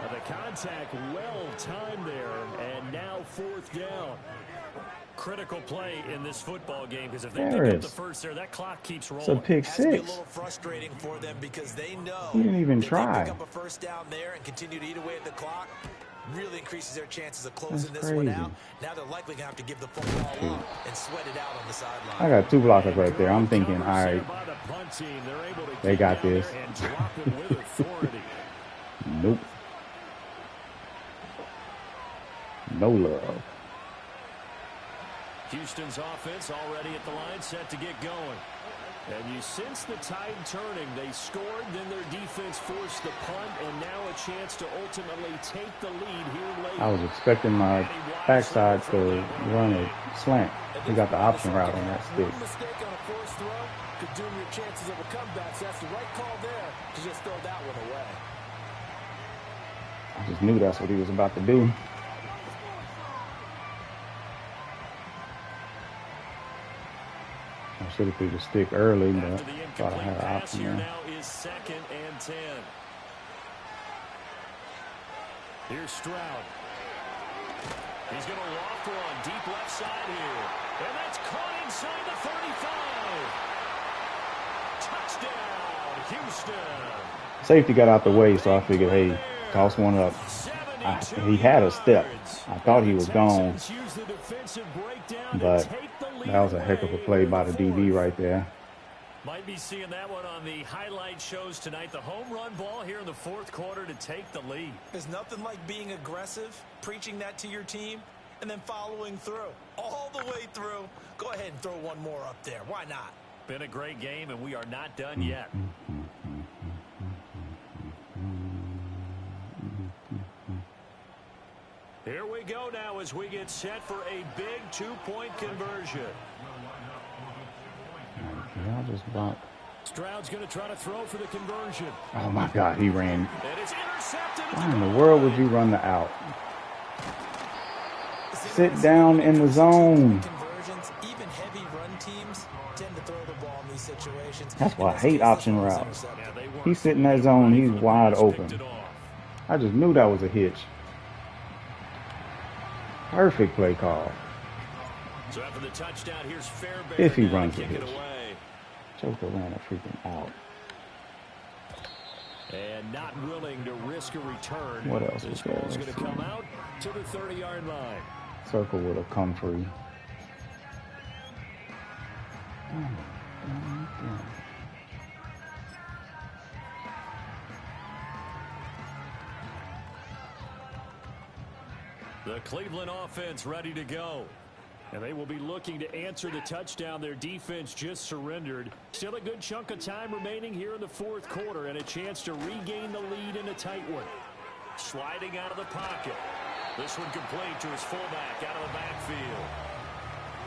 The contact well timed there, and now 4th down. Critical play in this football game, because if they pick up the first there, that clock keeps rolling. It's a pick Has to be a six. little frustrating for them, because they know He didn't even if try. they pick up a first down there and continue to eat away at the clock, really increases their chances of closing That's this one crazy. out. Now they're likely going to have to give the football up and sweat it out on the sideline. I got 2 blockers right there. I'm thinking, all right, they got this. Nope. No love. Houston's offense already at the line, set to get going. And you sense the tide turning. They scored, then their defense forced the punt, and now a chance to ultimately take the lead here late. I was expecting my backside to run a slant. He got the option route on that stick. One mistake on a forced throw could doom your chances of a comeback. So that's the right call there to just throw that one away. I just knew that's what he was about to do. I should have threw the stick early, but thought I had an option there. Now is 2nd and 10. Here's Stroud. He's going to loft one deep left side here. And that's caught inside the 35. Touchdown, Houston. Safety got out the way, so I figured, hey, toss one up. He had a step. I thought he was gone, but that was a heck of a play by the DB right there. Might be seeing that one on the highlight shows tonight. The home run ball here in the 4th quarter to take the lead. There's nothing like being aggressive, preaching that to your team, and then following through. All the way through. Go ahead and throw one more up there. Why not? Been a great game, and we are not done yet. Here we go now as we get set for a big 2-point conversion. Y'all just block. Stroud's going to try to throw for the conversion. Oh my God, he ran. And it's intercepted. Why in the world would you run the out? Sit down in the zone. Conversions, even heavy run teams tend to throw the ball in these situations. That's why I hate option routes. He's sitting in that zone. He's wide open. I just knew that was a hitch. Perfect play call. So after the touchdown, here's Fairbairn. If he runs a kick it hitch. away. Joker ran a freaking out. And not willing to risk a return. What else This is there? ball's going to come out to the 30-yard line. Circle would have come free. The Cleveland offense ready to go. And they will be looking to answer the touchdown their defense just surrendered. Still a good chunk of time remaining here in the fourth quarter and a chance to regain the lead in a tight one. Sliding out of the pocket. This one complete to his fullback out of the backfield.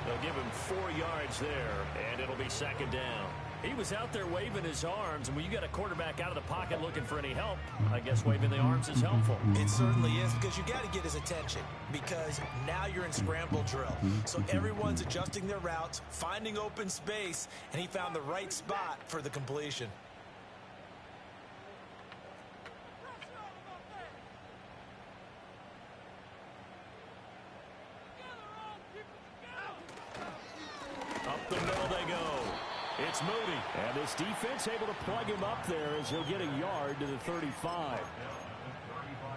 They'll give him 4 yards there, and it'll be second down. He was out there waving his arms, and when you got a quarterback out of the pocket looking for any help, I guess waving the arms is helpful. It certainly is, because you got to get his attention, because now you're in scramble drill. So everyone's adjusting their routes, finding open space, and he found the right spot for the completion. Up the middle they go. It's Moody. And this defense able to plug him up there as he'll get a yard to the 35.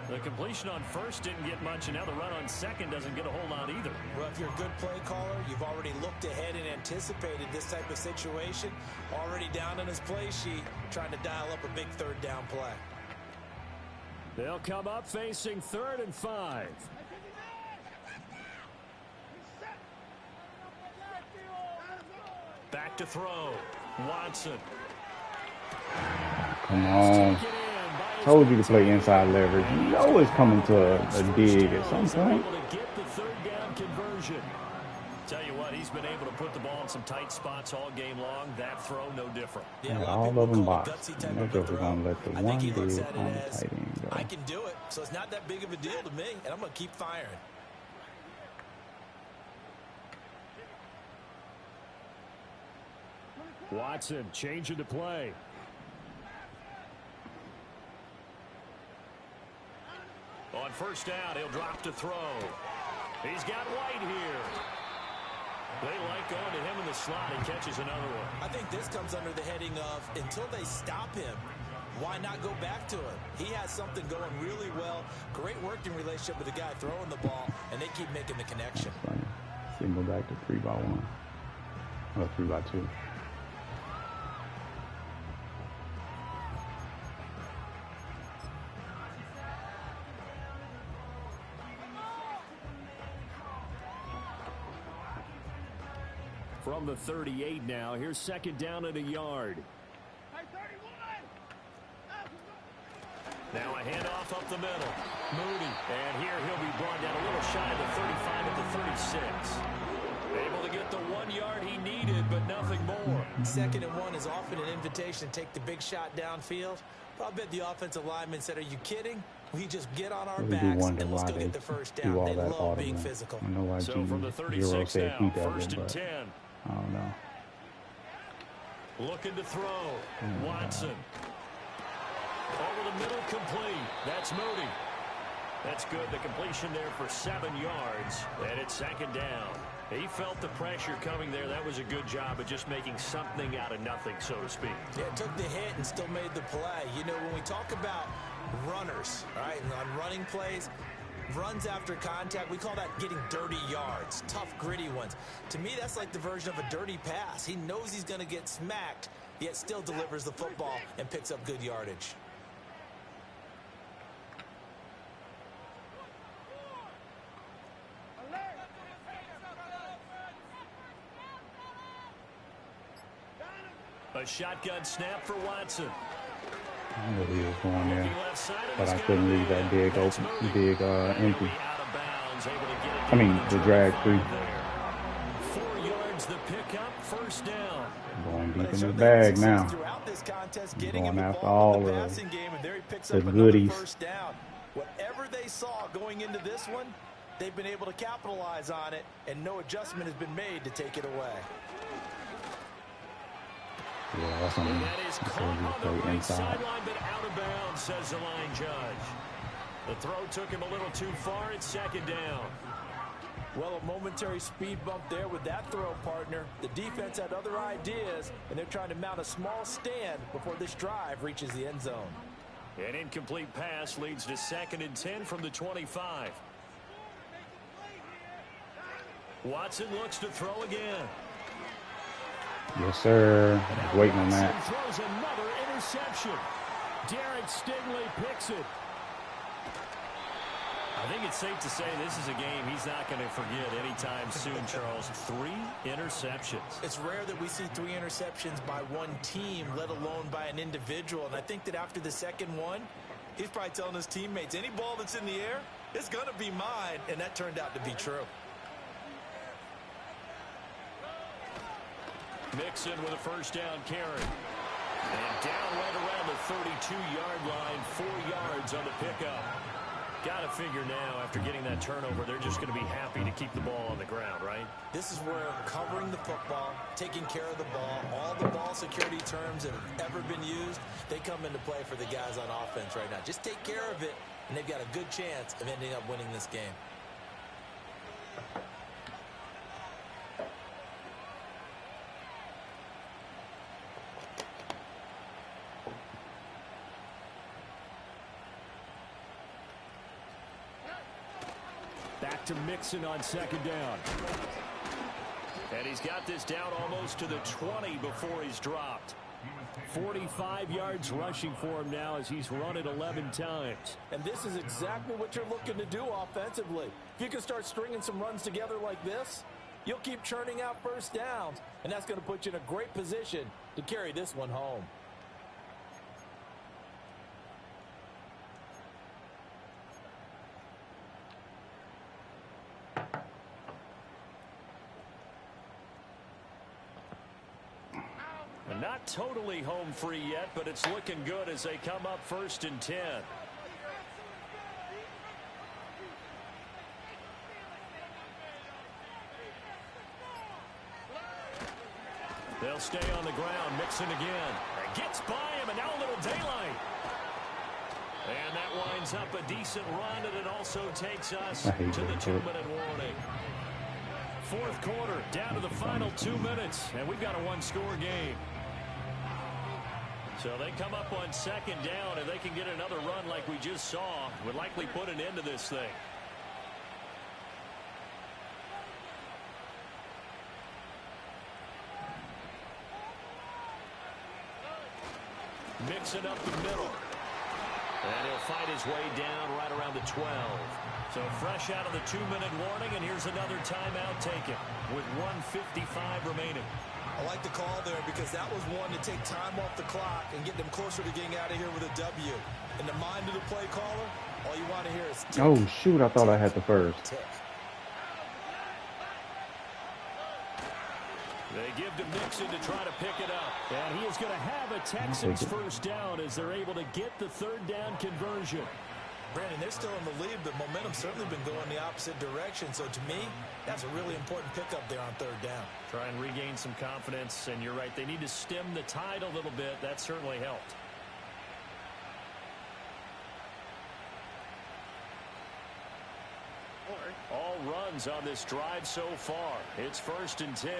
The completion on first didn't get much, and now the run on second doesn't get a whole lot either. Well, if you're a good play caller, you've already looked ahead and anticipated this type of situation. Already down on his play sheet, trying to dial up a big third down play. They'll come up facing 3rd and 5. Back to throw. Watson. Come on. Told you to play inside leverage. You know it's coming to a dig at some point. Get the third down conversion. Tell you what, he's been able to put the ball in some tight spots all game long. That throw, no different. Yeah, all of them box. And they're just going to let the one dig on the tight end go. I can do it, so it's not that big of a deal to me, and I'm going to keep firing. Watson changing to play. On first down, he'll drop to throw. He's got White here. They like going to him in the slot. He catches another one. I think this comes under the heading of until they stop him, why not go back to him? He has something going really well. Great working relationship with the guy throwing the ball, and they keep making the connection. See him go back to 3-by-1 or 3-by-2. From the 38 now, here's second down at a yard. Now a handoff up the middle. Moody. And here he'll be brought down a little shy of the 35 at the 36. Able to get the 1 yard he needed, but nothing more. 2nd and 1 is often an invitation to take the big shot downfield. But I bet the offensive lineman said, are you kidding? We just get on our backs and let's go get the first down. They love being physical. I know why so from the 36 now, he does 1st it, and but 10. I don't know. Looking to throw. Watson. Over the middle, complete. That's Moody. That's good. The completion there for 7 yards. And it's second down. He felt the pressure coming there. That was a good job of just making something out of nothing, so to speak. Yeah, took the hit and still made the play. You know, when we talk about runners, right, and on running plays, runs after contact, we call that getting dirty yards, tough, gritty ones. To me, that's like the version of a dirty pass. He knows he's going to get smacked, yet still delivers the football and picks up good yardage. A shotgun snap for Watson. I knew he was going there, but I couldn't leave that big open, empty. I mean, the drag free. 4 yards the pickup, first down. Going deep in the bag now. Going after all the goodies. Whatever they saw going into this one, they've been able to capitalize on it, and no adjustment has been made to take it away. Yeah, that's on me. That is caught on the right sideline, but out of bounds, says the line judge. The throw took him a little too far. It's second down. Well, a momentary speed bump there with that throw, partner. The defense had other ideas, and they're trying to mount a small stand before this drive reaches the end zone. An incomplete pass leads to 2nd and 10 from the 25. Watson looks to throw again. Yes, sir. I was waiting on that. Throws another interception. Derek Stingley picks it. I think it's safe to say this is a game he's not going to forget anytime soon, Charles. 3 interceptions. It's rare that we see 3 interceptions by one team, let alone by an individual. And I think that after the second one, he's probably telling his teammates, any ball that's in the air, it's going to be mine. And that turned out to be true. Mixon with a first down carry. And down right around the 32-yard line, 4 yards on the pickup. Got to figure now, after getting that turnover, they're just going to be happy to keep the ball on the ground, right? This is where covering the football, taking care of the ball, all the ball security terms that have ever been used, they come into play for the guys on offense right now. Just take care of it, and they've got a good chance of ending up winning this game. Back to Mixon on second down. And he's got this down almost to the 20 before he's dropped. 45 yards rushing for him now as he's run it 11 times. And this is exactly what you're looking to do offensively. If you can start stringing some runs together like this, you'll keep churning out first downs, and that's going to put you in a great position to carry this one home. Not totally home free yet, but it's looking good as they come up 1st and 10. They'll stay on the ground. Mixon again. And gets by him, and now a little daylight. And that winds up a decent run, and it also takes us to the 2-minute warning. 4th quarter, down to the final 2 minutes, and we've got a 1-score game. So they come up on second down, and they can get another run like we just saw. Would likely put an end to this thing. Mixing up the middle. And he'll fight his way down right around the 12. So fresh out of the 2-minute warning, and here's another timeout taken with 1:55 remaining. I like the call there because that was one to take time off the clock and get them closer to getting out of here with a W. In the mind of the play caller, all you want to hear is tick, oh, shoot, I thought tick, I had the first. Tick. They give to Mixon to try to pick it up. And he is going to have a Texans first down as they're able to get the 3rd down conversion. Brandon, they're still in the lead, but momentum's certainly been going the opposite direction. So to me, that's a really important pickup there on 3rd down. Try and regain some confidence, and you're right. They need to stem the tide a little bit. That certainly helped. All runs on this drive so far. It's 1st and 10.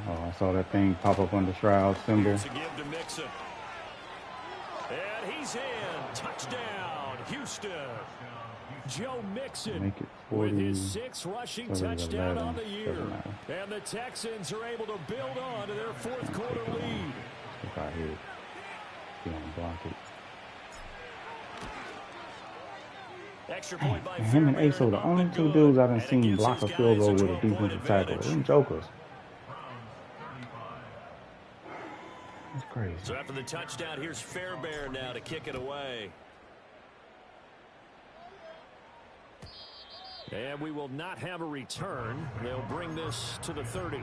Oh, I saw that thing pop up on the Shroud symbol. Here's a give to Mixon. And he's in. Touchdown, Houston. Joe Mixon Make it 40, with his 6th rushing touchdown 11, on the year. And the Texans are able to build on to their 4th quarter lead. If I hit, you don't block it. Extra point by Him and Ace are the only 2 dudes I done seen block a field goal with a defensive tackle. Them jokers. That's crazy. So after the touchdown, here's Fairbairn now to kick it away. And we will not have a return. They'll bring this to the 30.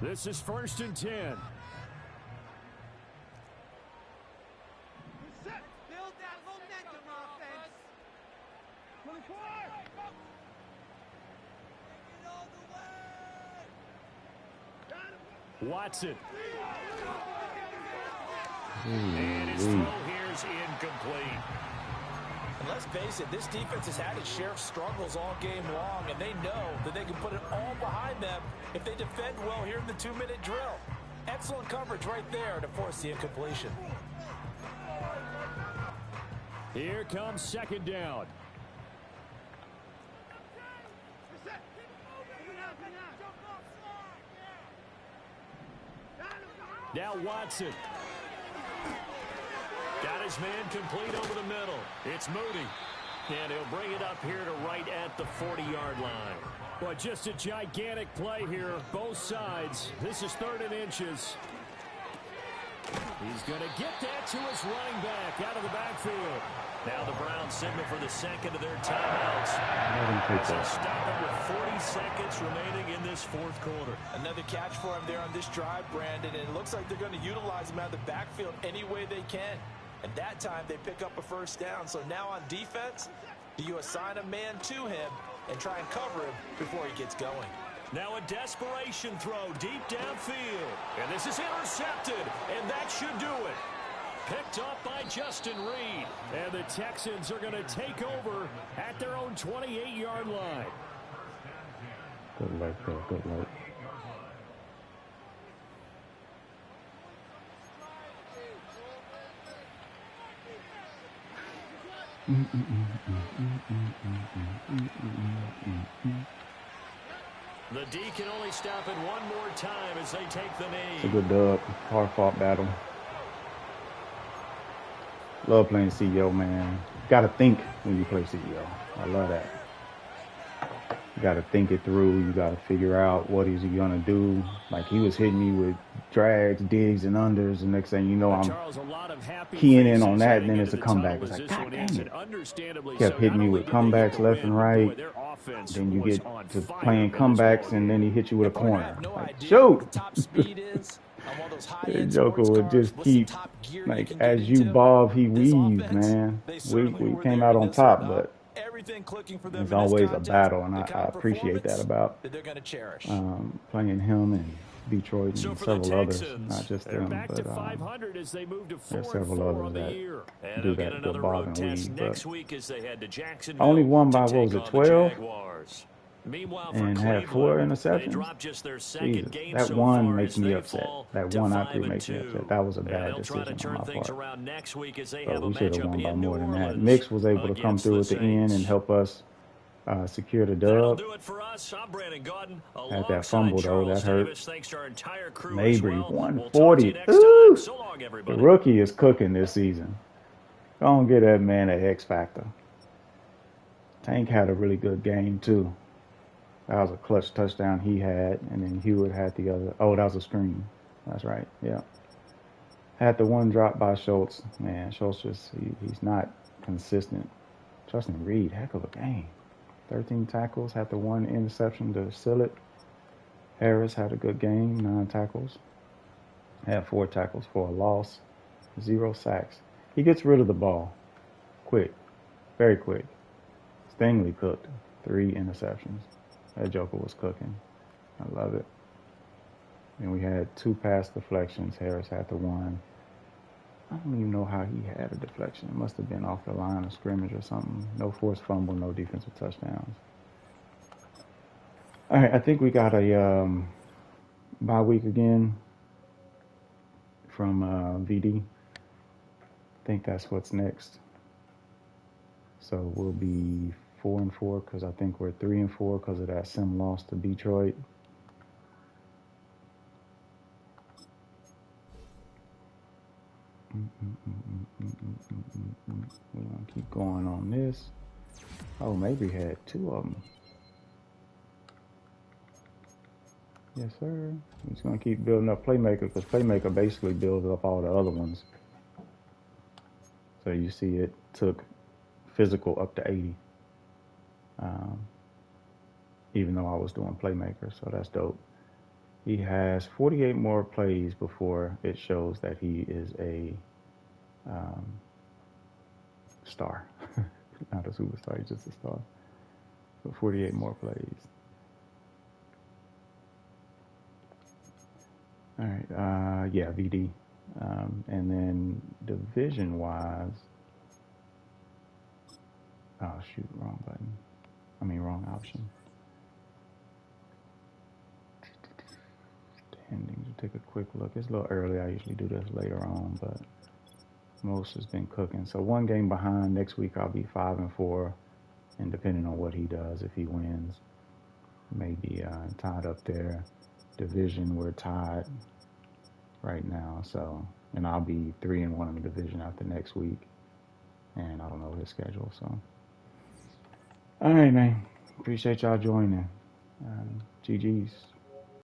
This is 1st and 10. Build that momentum, offense. 24. Watson. And his throw here fires incomplete. And let's face it, this defense has had its share of struggles all game long, and they know that they can put it all behind them if they defend well here in the 2-minute drill. Excellent coverage right there to force the incompletion. Here comes second down. Now Watson. Got his man complete over the middle. It's Moody. And he'll bring it up here to right at the 40-yard line. Well, just a gigantic play here, both sides. This is 3rd and inches. He's going to get that to his running back out of the backfield. Now the Browns signal for the second of their timeouts. As they stop it with 40 seconds remaining in this 4th quarter. Another catch for him there on this drive, Brandon, and it looks like they're going to utilize him out of the backfield any way they can. And that time they pick up a first down. So now on defense, do you assign a man to him and try and cover him before he gets going? Now a desperation throw deep downfield. And this is intercepted, and that should do it. Picked up by Justin Reed. And the Texans are going to take over at their own 28-yard line. Good luck, bro. Good luck. The D can only stop it one more time as they take the knee. It's a good dub. Hard-fought battle. Love playing CEO, man. Got to think when you play CEO. I love that. You got to think it through. You got to figure out what is he going to do. Like, he was hitting me with drags, digs, and unders. And next thing you know, I'm keying in on that, and then it's a comeback. It's like, God dang it. Kept hitting me with comebacks left and right. Then you get to playing comebacks, and then he hit you with a corner. Like, shoot! The Joker would just keep, like, as you bob, he weaves, man. We came out on top, but it's always a battle, and I appreciate that about playing him and Detroit and several others, not just them, but there's several others that do that, the bob and weave. But I only won by, what was it, 12? And had 4 interceptions. Jesus, that one makes me upset. That one out there makes me upset. That was a bad decision on my part. But we should have won by more than that. Mix was able to come through at the end and help us secure the dub. Had that fumble, though. That hurt. Mabry, 140. Ooh! The rookie is cooking this season. Go on, get that man an X factor. Tank had a really good game, too. That was a clutch touchdown he had, and then Hewitt had the other. Oh, that was a screen. That's right. Yeah. Had the one drop by Schultz. Man, Schultz he's not consistent. Justin Reed, heck of a game. 13 tackles, had the one interception to seal it. Harris had a good game, 9 tackles. Had 4 tackles for a loss, 0 sacks. He gets rid of the ball quick, very quick. Stingley cooked, 3 interceptions. That Joker was cooking. I love it. And we had 2 pass deflections. Harris had the one. I don't even know how he had a deflection. It must have been off the line of scrimmage or something. No forced fumble, no defensive touchdowns. All right, I think we got a bye week again from VD. I think that's what's next. So we'll be 4-4 because I think we're 3-4 because of that sim loss to Detroit. We're going to keep going on this. Oh, maybe had 2 of them. Yes, sir. We're just going to keep building up Playmaker because Playmaker basically builds up all the other ones. So you see it took physical up to 80. Even though I was doing Playmaker, so that's dope. He has 48 more plays before it shows that he is a star. Not a superstar, he's just a star. So 48 more plays. All right, yeah, VD. And then division-wise, oh, shoot, wrong button. I mean, wrong option. Standings, we'll take a quick look. It's a little early. I usually do this later on, but most has been cooking. So 1 game behind. Next week I'll be 5-4, and depending on what he does, if he wins, maybe tied up there. Division, we're tied right now. So, and I'll be 3-1 in the division after next week, and I don't know his schedule. So, all right, man. Appreciate y'all joining. GG's.